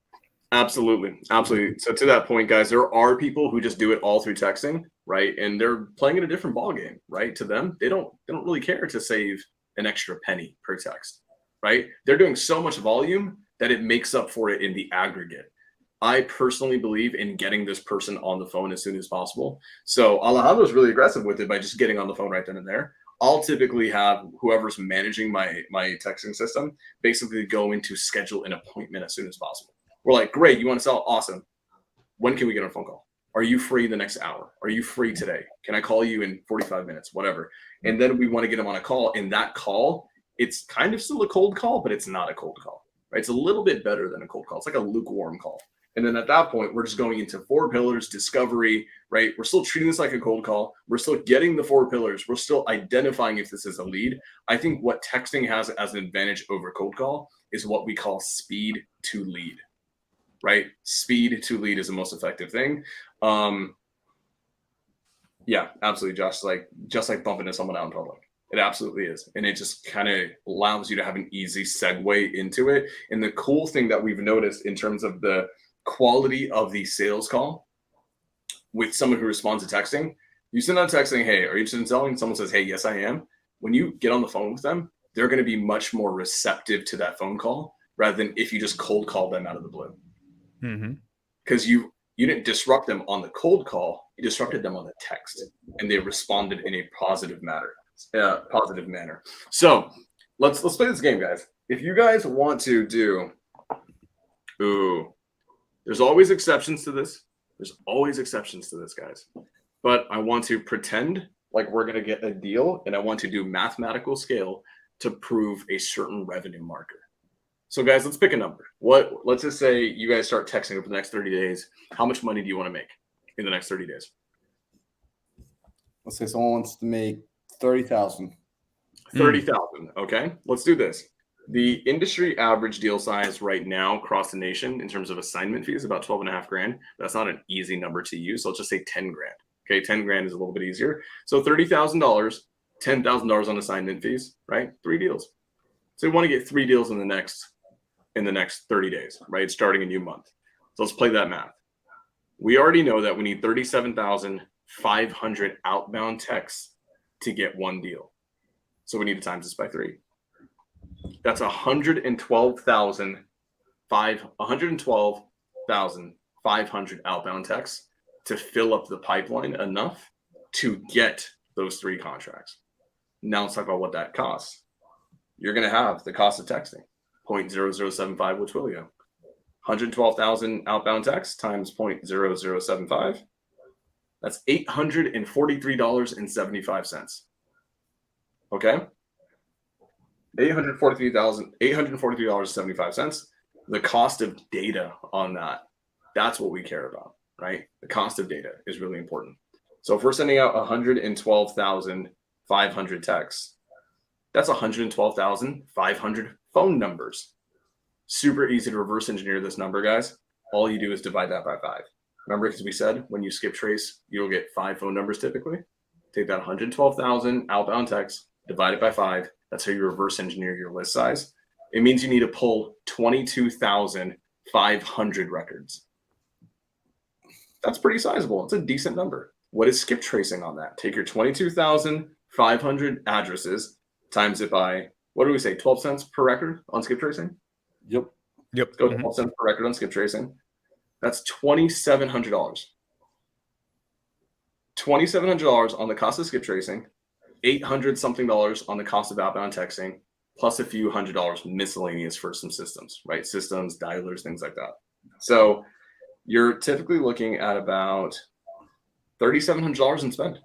Absolutely. So to that point, guys, there are people who just do it all through texting, right? And they're playing in a different ballgame, right? To them, they don't really care to save an extra penny per text, right? They're doing so much volume that it makes up for it in the aggregate. I personally believe in getting this person on the phone as soon as possible. So Alejandro's really aggressive with it by just getting on the phone right then and there. I'll typically have whoever's managing my texting system basically go into schedule an appointment as soon as possible. We're like, great, you want to sell? Awesome. When can we get on a phone call? Are you free the next hour? Are you free today? Can I call you in 45 minutes? Whatever. And then we want to get them on a call. And that call, it's kind of still a cold call, but it's not a cold call, right? It's a little bit better than a cold call. It's like a lukewarm call. And then at that point, we're just going into 4 pillars, discovery, right? We're still treating this like a cold call. We're still getting the 4 pillars. We're still identifying if this is a lead. I think what texting has as an advantage over cold call is what we call speed to lead, right? Speed to lead is the most effective thing. Yeah, absolutely, Josh. Just like bumping into someone out in public. It absolutely is. And it just kind of allows you to have an easy segue into it. And the cool thing that we've noticed in terms of the quality of the sales call with someone who responds to texting, you send out text saying, hey, are you interested in selling? Someone says, hey, yes, I am. When you get on the phone with them, they're going to be much more receptive to that phone call rather than if you just cold call them out of the blue. Because you didn't disrupt them on the cold call, you disrupted them on the text, and they responded in a positive manner. So let's play this game, guys. If you guys want to do, there's always exceptions to this. Guys. But I want to pretend like we're gonna get a deal, and I want to do mathematical scale to prove a certain revenue marker. So guys, let's pick a number. Let's just say you guys start texting over the next 30 days. How much money do you want to make in the next 30 days? Let's say someone wants to make 30,000. 30,000. Okay, let's do this. The industry average deal size right now across the nation in terms of assignment fee is about 12.5 grand. That's not an easy number to use. So let's just say 10 grand. Okay, 10 grand is a little bit easier. So $30,000, $10,000 on assignment fees, right? 3 deals. So we want to get 3 deals in the next 30 days, right? Starting a new month. So let's play that math. We already know that we need 37,500 outbound texts to get 1 deal. So we need to times this by 3. That's 112,500 outbound texts to fill up the pipeline enough to get those 3 contracts. Now let's talk about what that costs. You're going to have the cost of texting, 0.0075, which will you? 112,000 outbound texts times 0.0075. That's $843.75. Okay. $843.75. The cost of data on that, that's what we care about, right? The cost of data is really important. So if we're sending out 112,500 texts, that's 112,500 phone numbers. Super easy to reverse engineer this number, guys. All you do is divide that by 5. Remember, because we said when you skip trace, you'll get 5 phone numbers typically. Take that 112,000 outbound texts, divide it by 5. That's how you reverse engineer your list size. It means you need to pull 22,500 records. That's pretty sizable. It's a decent number. What is skip tracing on that? Take your 22,500 addresses, times it by, what do we say, 12 cents per record on skip tracing? Yep. Go 12 cents per record on skip tracing. That's $2,700. $2,700 on the cost of skip tracing, $800 something on the cost of outbound texting, plus a few $100 miscellaneous for some systems, right? Systems, dialers, things like that. So you're typically looking at about $3,700 in spend.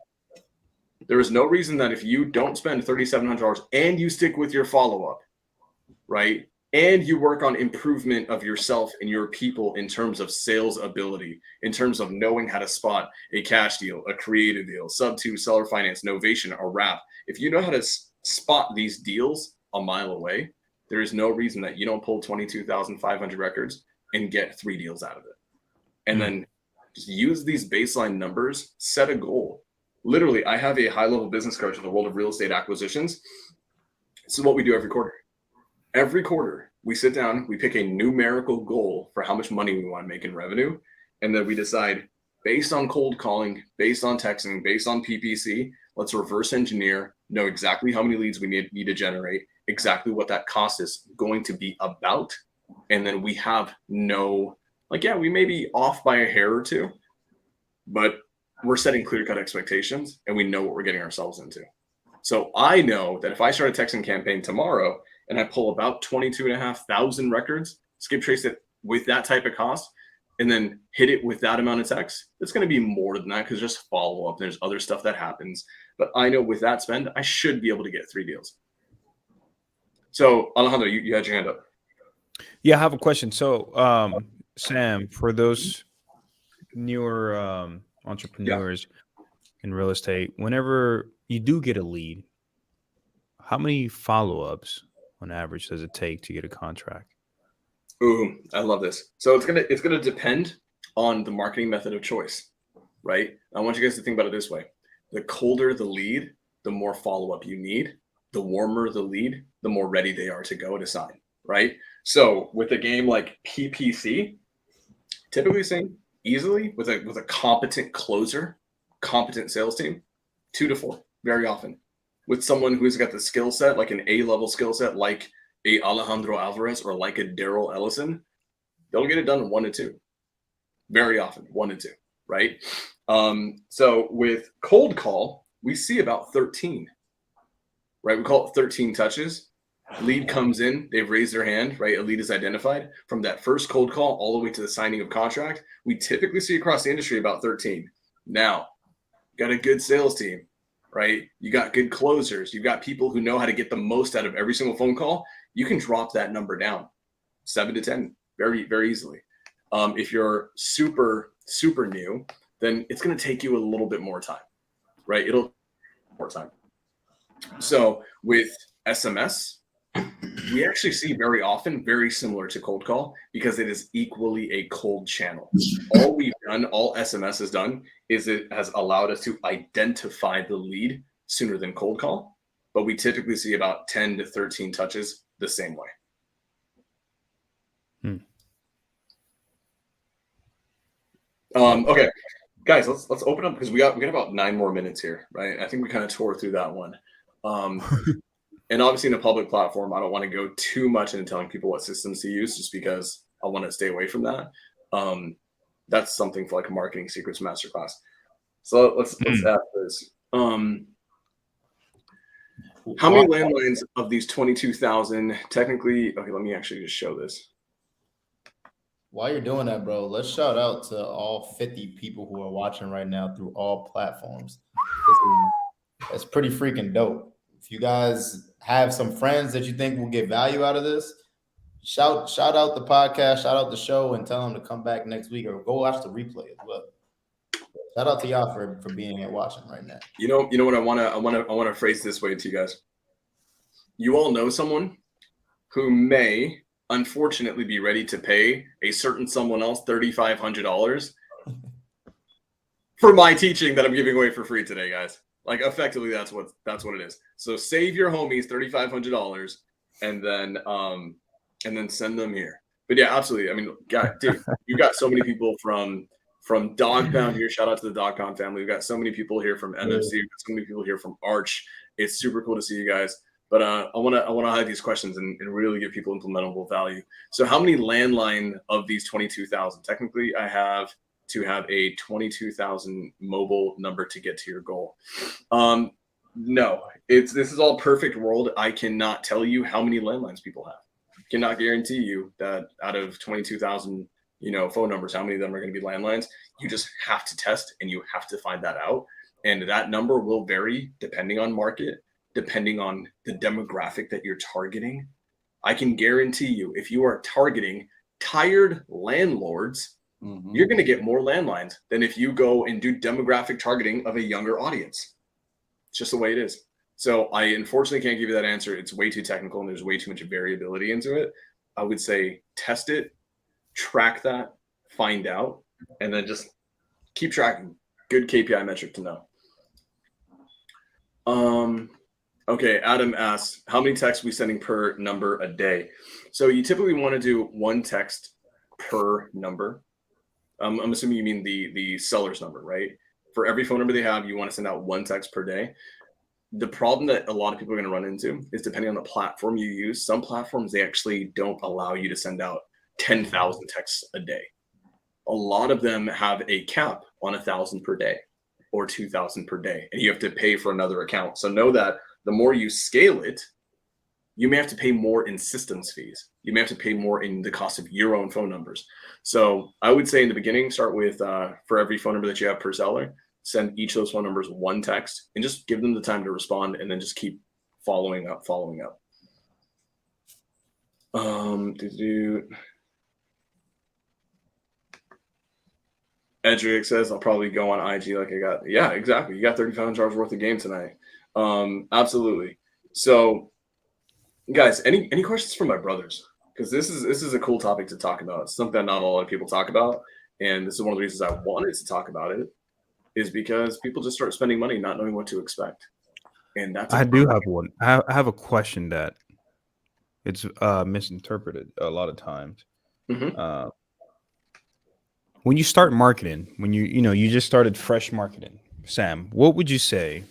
There is no reason that if you don't spend $3,700 and you stick with your follow-up, right? And you work on improvement of yourself and your people in terms of sales ability, in terms of knowing how to spot a cash deal, a creative deal, sub-2, seller finance, novation, a wrap. If you know how to spot these deals a mile away, there is no reason that you don't pull 22,500 records and get 3 deals out of it. And then just use these baseline numbers, set a goal. Literally, I have a high-level business coach in the world of real estate acquisitions. This is what we do every quarter. Every quarter, we sit down, we pick a numerical goal for how much money we want to make in revenue, and then we decide, based on cold calling, based on texting, based on PPC, let's reverse engineer, know exactly how many leads we need to generate, exactly what that cost is going to be about, and then we have no, we may be off by a hair or two, but we're setting clear-cut expectations, and we know what we're getting ourselves into. So I know that if I start a texting campaign tomorrow, and I pull about 22,500 records, skip trace it with that type of cost, and then hit it with that amount of text, it's going to be more than that because just follow up. There's other stuff that happens. But I know with that spend, I should be able to get 3 deals. So, Alejandro, you had your hand up. Yeah, I have a question. So, Sam, for those newer entrepreneurs in real estate, whenever you do get a lead, how many follow-ups on average does it take to get a contract? Ooh, I love this. So it's gonna depend on the marketing method of choice, right? I want you guys to think about it this way: the colder the lead, the more follow-up you need. The warmer the lead, the more ready they are to go to sign, right? So with a game like PPC, typically saying easily with a competent closer, competent sales team, 2 to 4 very often. With someone who's got the skill set, like an A-level skill set, like a Alejandro Alvarez or like a Daryl Ellison, they'll get it done in 1 to 2. Very often, 1 to 2, right? So with cold call, we see about 13, right? We call it 13 touches. Lead comes in, they've raised their hand, right? A lead is identified. From that first cold call all the way to the signing of contract, we typically see across the industry about 13. Now, got a good sales team, right? You got good closers. You've got people who know how to get the most out of every single phone call. You can drop that number down 7 to 10 very, very easily. If you're super, super new, then it's going to take you a little bit more time, right? It'll more time. So with SMS, we actually see very often very similar to cold call because it is equally a cold channel. All we've done, all SMS has done, is it has allowed us to identify the lead sooner than cold call, but we typically see about 10 to 13 touches the same way. Okay, guys, let's open up because we got about 9 more minutes here, right? I think we kind of tore through that one. And obviously in a public platform, I don't want to go too much into telling people what systems to use just because I want to stay away from that. That's something for like a marketing secrets masterclass. So let's ask this. How many landlines of these 22,000 technically? Okay, let me actually just show this. While you're doing that, bro, let's shout out to all 50 people who are watching right now through all platforms. That's pretty freaking dope. if you guys have some friends that you think will get value out of this, shout out the podcast, shout out the show, and tell them to come back next week or go watch the replay as well. Shout out to y'all for being here watching right now. You know what I wanna phrase this way to you guys. You all know someone who may unfortunately be ready to pay a certain someone else $3,500 for my teaching that I'm giving away for free today, guys. Like effectively, that's what it is. So save your homies $3,500 and then send them here. But yeah, absolutely. I mean, God, dude, you got so many people from Dog Pound here. Shout out to the Dog Pound family. We've got so many people here from MFC. We've got so many people here from Arch. It's super cool to see you guys. But I want to hide these questions and really give people implementable value. So how many landline of these 22,000? Technically, I have to have a 22,000 mobile number to get to your goal. No, this is all perfect world. I cannot tell you how many landlines people have. Cannot guarantee you that out of 22,000, phone numbers, how many of them are going to be landlines. You just have to test and you have to find that out. And that number will vary depending on market, depending on the demographic that you're targeting. I can guarantee you, if you are targeting tired landlords, you're going to get more landlines than if you go and do demographic targeting of a younger audience. It's just the way it is. So I unfortunately can't give you that answer. It's way too technical and there's way too much variability into it. I would say test it, track that, find out, and then just keep tracking. Good KPI metric to know. Okay, Adam asks, how many texts are we sending per number a day? So you typically want to do one text per number. I'm assuming you mean the seller's number, right? For every phone number they have, you want to send out one text per day. The problem that a lot of people are going to run into is depending on the platform you use. Some platforms, they actually don't allow you to send out 10,000 texts a day. A lot of them have a cap on 1,000 per day or 2,000 per day, and you have to pay for another account. So know that the more you scale it, you may have to pay more in systems fees. You may have to pay more in the cost of your own phone numbers. So I would say in the beginning, start with for every phone number that you have per seller, send each of those phone numbers one text and just give them the time to respond, and then just keep following up. Edric says, I'll probably go on IG like I got. Yeah, exactly. You got $3,500 worth of game tonight. Absolutely. So guys, any questions from my brothers? Because this is a cool topic to talk about. It's something that not a lot of people talk about. And this is one of the reasons I wanted to talk about it, is because people just start spending money not knowing what to expect. And that's I do have one. I have a question that it's misinterpreted a lot of times. When you start marketing, when you just started fresh marketing, Sam, what would you say?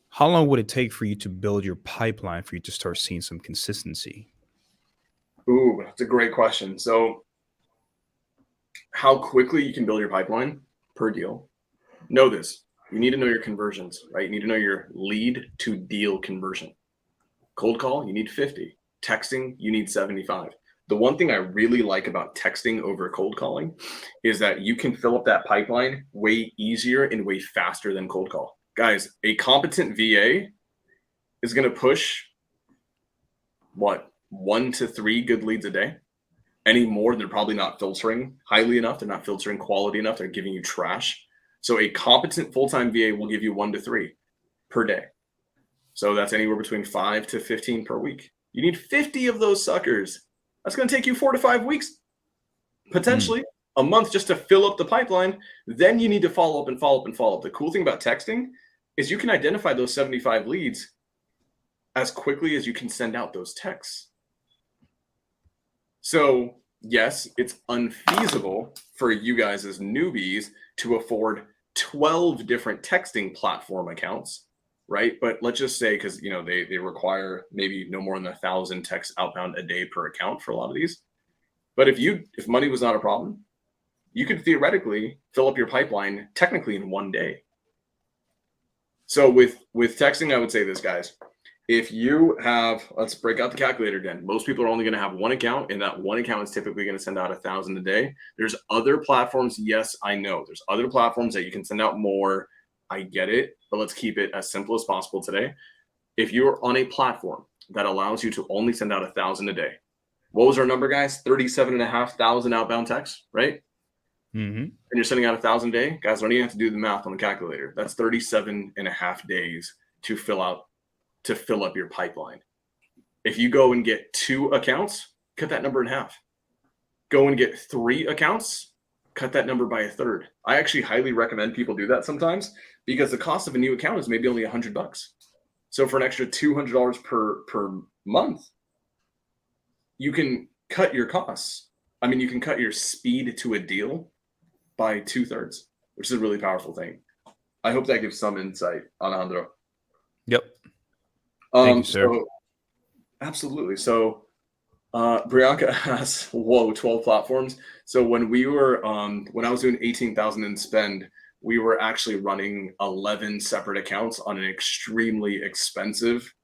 How long would it take for you to build your pipeline for you to start seeing some consistency? Ooh, that's a great question. So how quickly you can build your pipeline per deal? Know this. You need to know your conversions, right? You need to know your lead to deal conversion. Cold call, you need 50. Texting, you need 75. The one thing I really like about texting over cold calling is that you can fill up that pipeline way easier and way faster than cold call. Guys, a competent VA is going to push, 1 to 3 good leads a day. Any more, they're probably not filtering highly enough. They're not filtering quality enough. They're giving you trash. So a competent full-time VA will give you 1 to 3 per day. So that's anywhere between 5 to 15 per week. You need 50 of those suckers. That's going to take you 4 to 5 weeks, potentially a month, just to fill up the pipeline. Then you need to follow up and follow up and follow up. The cool thing about texting is you can identify those 75 leads as quickly as you can send out those texts. So yes, it's unfeasible for you guys as newbies to afford 12 different texting platform accounts, right? But let's just say, because they require maybe no more than 1,000 texts outbound a day per account for a lot of these. But if money was not a problem, you could theoretically fill up your pipeline technically in 1 day. So with texting, I would say this, guys. If you have, let's break out the calculator again. Most people are only going to have one account, and that one account is typically going to send out 1,000 a day. There's other platforms. Yes, I know. There's other platforms that you can send out more. I get it, but let's keep it as simple as possible today. If you're on a platform that allows you to only send out 1,000 a day, what was our number, guys? 37,500 outbound texts, right? Mm-hmm. And you're sending out 1,000 a day, guys. Don't even have to do the math on the calculator. That's 37.5 days to fill up your pipeline. If you go and get 2 accounts, cut that number in half. Go and get 3 accounts, cut that number by 1/3. I actually highly recommend people do that sometimes because the cost of a new account is maybe only $100. So for an extra $200 per month, you can cut your costs. I mean, you can cut your speed to a deal by 2/3, which is a really powerful thing. I hope that gives some insight, Alejandro. Yep. Thank you, sir. So, absolutely. So Brianka has 12 platforms. So when we were when I was doing 18,000 in spend, we were actually running 11 separate accounts on an extremely expensive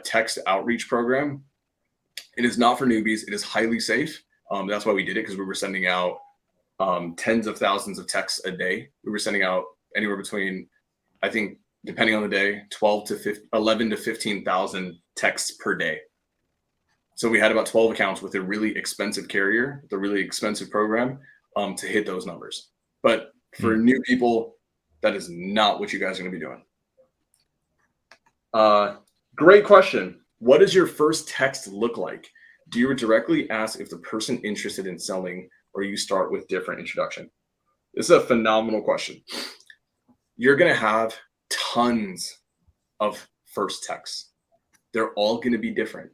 text outreach program. It is not for newbies. It is highly safe. That's why we did it, because we were sending out tens of thousands of texts a day. We were sending out anywhere between, I think, depending on the day, 11 to 15,000 texts per day. So we had about 12 accounts with a really expensive carrier, the really expensive program, to hit those numbers. But for new people, that is not what you guys are going to be doing. Great question. What does your first text look like? Do you directly ask if the person interested in selling, or you start with different introduction? This is a phenomenal question. You're going to have tons of first texts. They're all going to be different.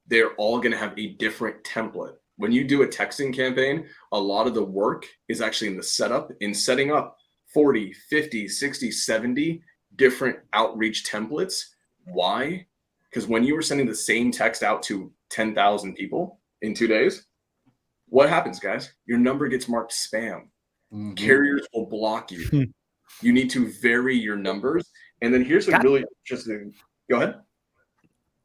They're all going to have a different template. When you do a texting campaign, a lot of the work is actually in the setup, in setting up 40, 50, 60, 70 different outreach templates. Why? Because when you were sending the same text out to 10,000 people in 2 days, what happens, guys? Your number gets marked spam. Mm-hmm. Carriers will block you. You need to vary your numbers. And then here's a really interesting. Go ahead.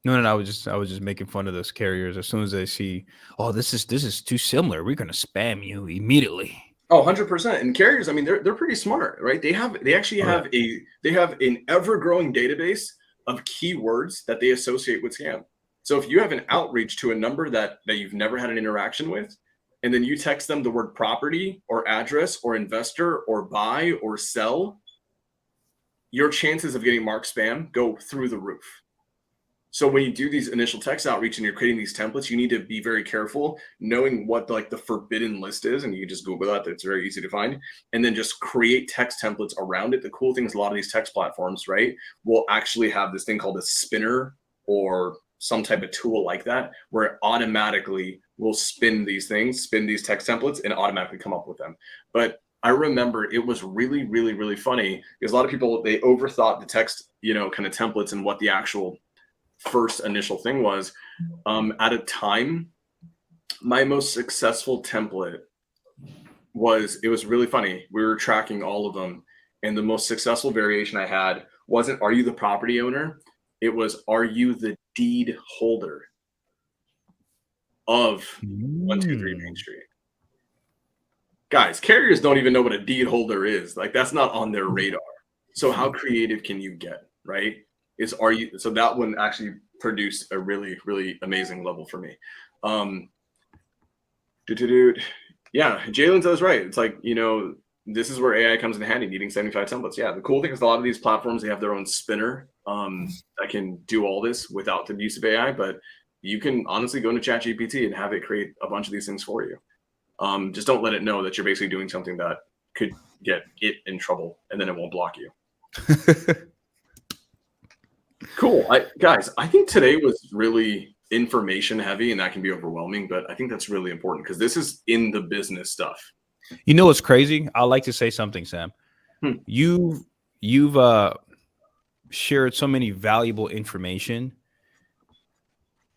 No, I was just making fun of those carriers. As soon as they see, oh, this is too similar, we're gonna spam you immediately. Oh, 100%. And carriers, I mean, they're pretty smart, right? They have an ever-growing database of keywords that they associate with scam. So if you have an outreach to a number that you've never had an interaction with, and then you text them the word property or address or investor or buy or sell, your chances of getting marked spam go through the roof. So when you do these initial text outreach and you're creating these templates, you need to be very careful, knowing what the forbidden list is. And you can just Google that. It's very easy to find. And then just create text templates around it. The cool thing is a lot of these text platforms, right, will actually have this thing called a spinner or some type of tool like that, where it automatically will spin these text templates and automatically come up with them. But I remember it was really, really, really funny because a lot of people, they overthought the text, kind of templates and what the actual first initial thing was. At a time, my most successful template was really funny. We were tracking all of them, and the most successful variation I had wasn't, are you the property owner? It was, are you the deed holder of 123 Main Street? Guys, carriers don't even know what a deed holder is. That's not on their radar. So how creative can you get, right? So that one actually produced a really, really amazing level for me. Yeah, Jalen does right. It's this is where AI comes in handy, needing 75 templates. Yeah, the cool thing is a lot of these platforms, they have their own spinner that can do all this without the use of AI, but you can honestly go into ChatGPT and have it create a bunch of these things for you. Just don't let it know that you're basically doing something that could get it in trouble, and then it won't block you. Cool. Guys, I think today was really information heavy, and that can be overwhelming, but I think that's really important because this is in the business stuff. You know what's crazy? I'd like to say something, Sam. You've shared so many valuable information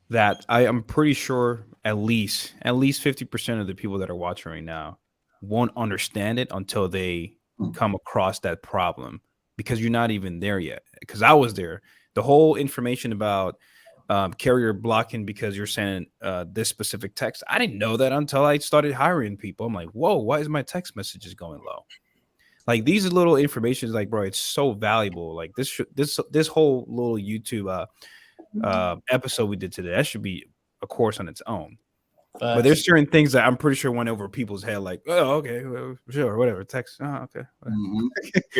that I am pretty sure at least 50% of the people that are watching right now won't understand it until they come across that problem, because you're not even there yet. Because I was there. The whole information about carrier blocking because you're sending this specific text, I didn't know that until I started hiring people. I'm like, whoa, why is my text messages going low? Like these little information is like, bro, it's so valuable. Like this whole little YouTube episode we did today, that should be a course on its own. But there's certain things that I'm pretty sure went over people's head, like, oh, okay, well, sure, whatever. Text, okay.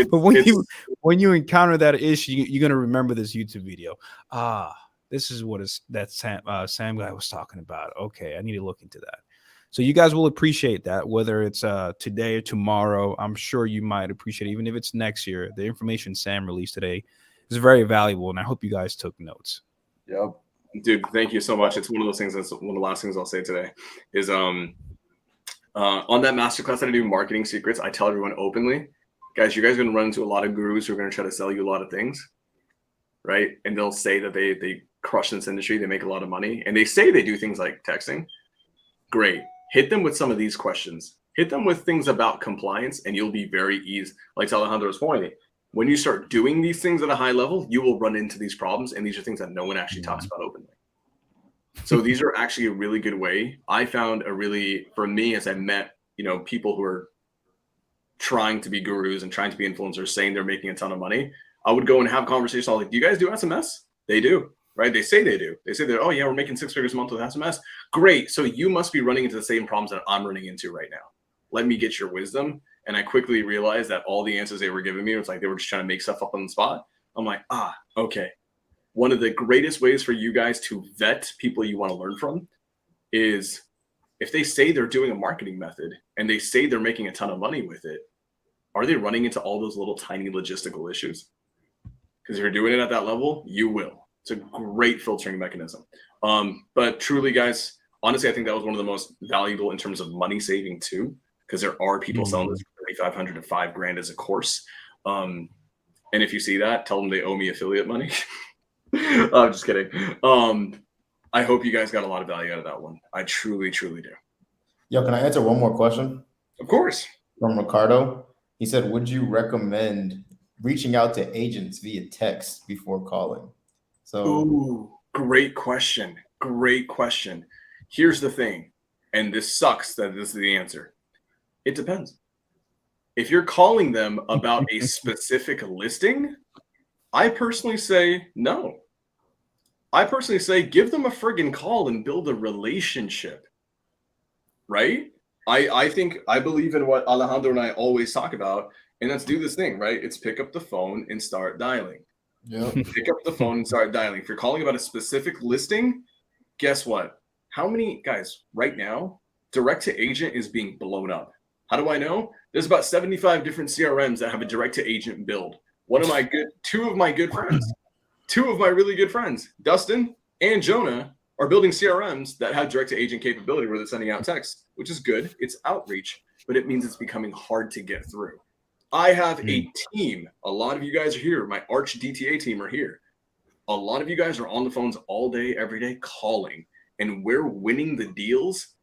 But when you encounter that issue, you're gonna remember this YouTube video. This is what that Sam guy was talking about. Okay, I need to look into that. So you guys will appreciate that, whether it's today or tomorrow. I'm sure you might appreciate it, even if it's next year. The information Sam released today is very valuable, and I hope you guys took notes. Yep. Dude, thank you so much. It's one of those things. That's one of the last things I'll say today is on that masterclass that I do, Marketing Secrets, I tell everyone openly, guys, you guys are going to run into a lot of gurus who are going to try to sell you a lot of things, right? And they'll say that they crush this industry, they make a lot of money, and they say they do things like texting. Great. Hit them with some of these questions. Hit them with things about compliance, and you'll be very easy. Like Alejandro was pointing, when you start doing these things at a high level, you will run into these problems, and these are things that no one actually talks about openly. So these are actually a really good way. I found for me, as I met, people who are trying to be gurus and trying to be influencers, saying they're making a ton of money, I would go and have conversations. Like, do you guys do SMS? They do, right? They say they do. They say that, oh yeah, we're making 6 figures a month with SMS. Great. So you must be running into the same problems that I'm running into right now. Let me get your wisdom. And I quickly realized that all the answers they were giving me was like they were just trying to make stuff up on the spot. I'm like, okay. One of the greatest ways for you guys to vet people you want to learn from is if they say they're doing a marketing method and they say they're making a ton of money with it, are they running into all those little tiny logistical issues? Because if you're doing it at that level, you will. It's a great filtering mechanism. But truly, guys, honestly, I think that was one of the most valuable in terms of money saving too, because there are people selling this for $3,500 to $5,000 as a course. And if you see that, tell them they owe me affiliate money. I'm just kidding. I hope you guys got a lot of value out of that one. I truly, truly do. Yo, can I answer one more question? Of course. From Ricardo. He said, would you recommend reaching out to agents via text before calling? Ooh, great question. Great question. Here's the thing, and this sucks that this is the answer. It depends. If you're calling them about a specific listing, I personally say no. I personally say give them a friggin' call and build a relationship, right? I believe in what Alejandro and I always talk about, and let's do this thing, right? It's pick up the phone and start dialing. Yeah. Pick up the phone and start dialing. If you're calling about a specific listing, guess what? How many guys right now, direct to agent is being blown up. How do I know? There's about 75 different CRMs that have a direct to agent build. Two of my really good friends, Dustin and Jonah, are building CRMs that have direct to agent capability where they're sending out text, which is good. It's outreach, but it means it's becoming hard to get through. I have a team. A lot of you guys are here. My Arch DTA team are here. A lot of you guys are on the phones all day, every day, calling, and we're winning the deals,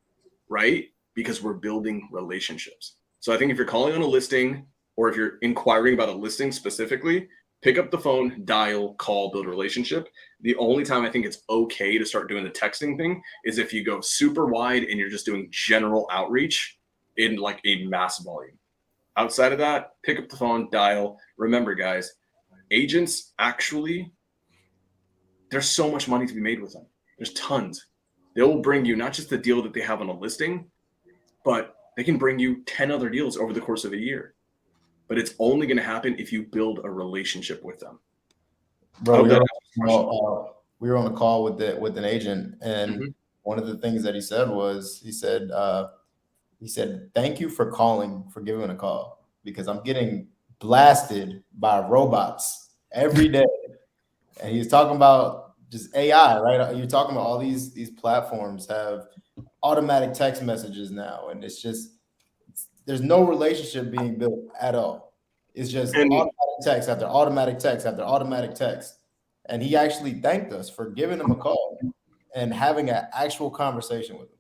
right? Because we're building relationships. So I think if you're calling on a listing or if you're inquiring about a listing specifically, pick up the phone, dial, call, build a relationship. The only time I think it's okay to start doing the texting thing is if you go super wide and you're just doing general outreach in like a mass volume. Outside of that, pick up the phone, dial. Remember, guys, agents actually, there's so much money to be made with them. There's tons. They will bring you not just the deal that they have on a listing, but they can bring you 10 other deals over the course of a year. But it's only going to happen if you build a relationship with them. Bro, we were on a call with an agent, and one of the things that he said was, he said, thank you for calling, for giving a call, because I'm getting blasted by robots every day. And he was talking about just AI, right? You're talking about all these platforms have automatic text messages now, and there's no relationship being built at all. It's just automatic text after automatic text after automatic text. And he actually thanked us for giving him a call and having an actual conversation with him.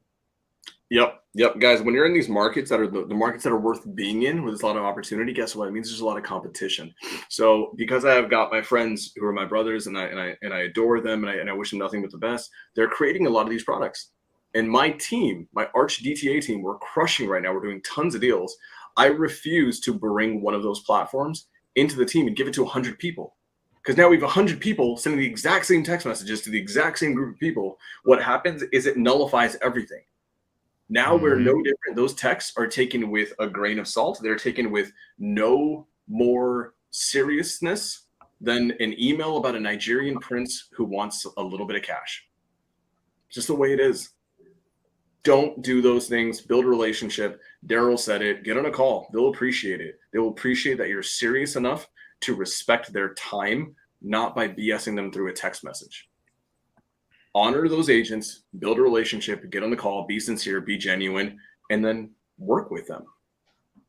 Yep. Guys, when you're in these markets that are the markets that are worth being in, where there's a lot of opportunity, guess what? It means there's a lot of competition. So because I have got my friends who are my brothers and I adore them and I wish them nothing but the best, they're creating a lot of these products. And my team, my Arch DTA team, we're crushing right now. We're doing tons of deals. I refuse to bring one of those platforms into the team and give it to 100 people. Because now we have 100 people sending the exact same text messages to the exact same group of people. What happens is it nullifies everything. Now we're no different. Those texts are taken with a grain of salt. They're taken with no more seriousness than an email about a Nigerian prince who wants a little bit of cash. Just the way it is. Don't do those things. Build a relationship. Daryl said it. Get on a call. They'll appreciate it. They will appreciate that you're serious enough to respect their time, not by BSing them through a text message. Honor those agents, build a relationship, get on the call, be sincere, be genuine, and then work with them.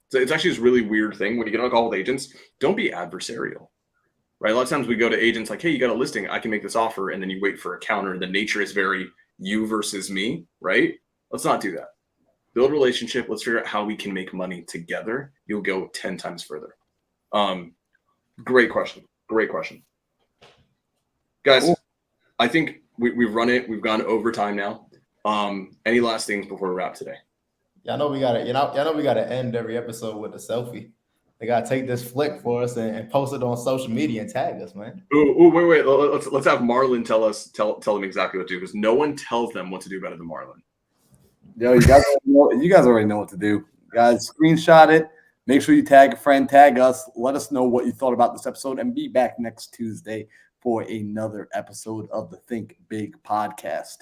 So it's actually this really weird thing when you get on a call with agents, don't be adversarial, right? A lot of times we go to agents like, hey, you got a listing, I can make this offer, and then you wait for a counter. The nature is very you versus me, right? Let's not do that. Build a relationship. Let's figure out how we can make money together. You'll go 10 times further. Great question. Guys, cool. I think we've run it. We've gone overtime now. Any last things before we wrap today? Yeah, I know we gotta end every episode with a selfie. They gotta take this flick for us and post it on social media and tag us, man. Wait. Let's have Marlon tell them exactly what to do, because no one tells them what to do better than Marlon. Yo, you guys already know what to do. Guys, screenshot it. Make sure you tag a friend, tag us. Let us know what you thought about this episode, and be back next Tuesday for another episode of the Think Big podcast.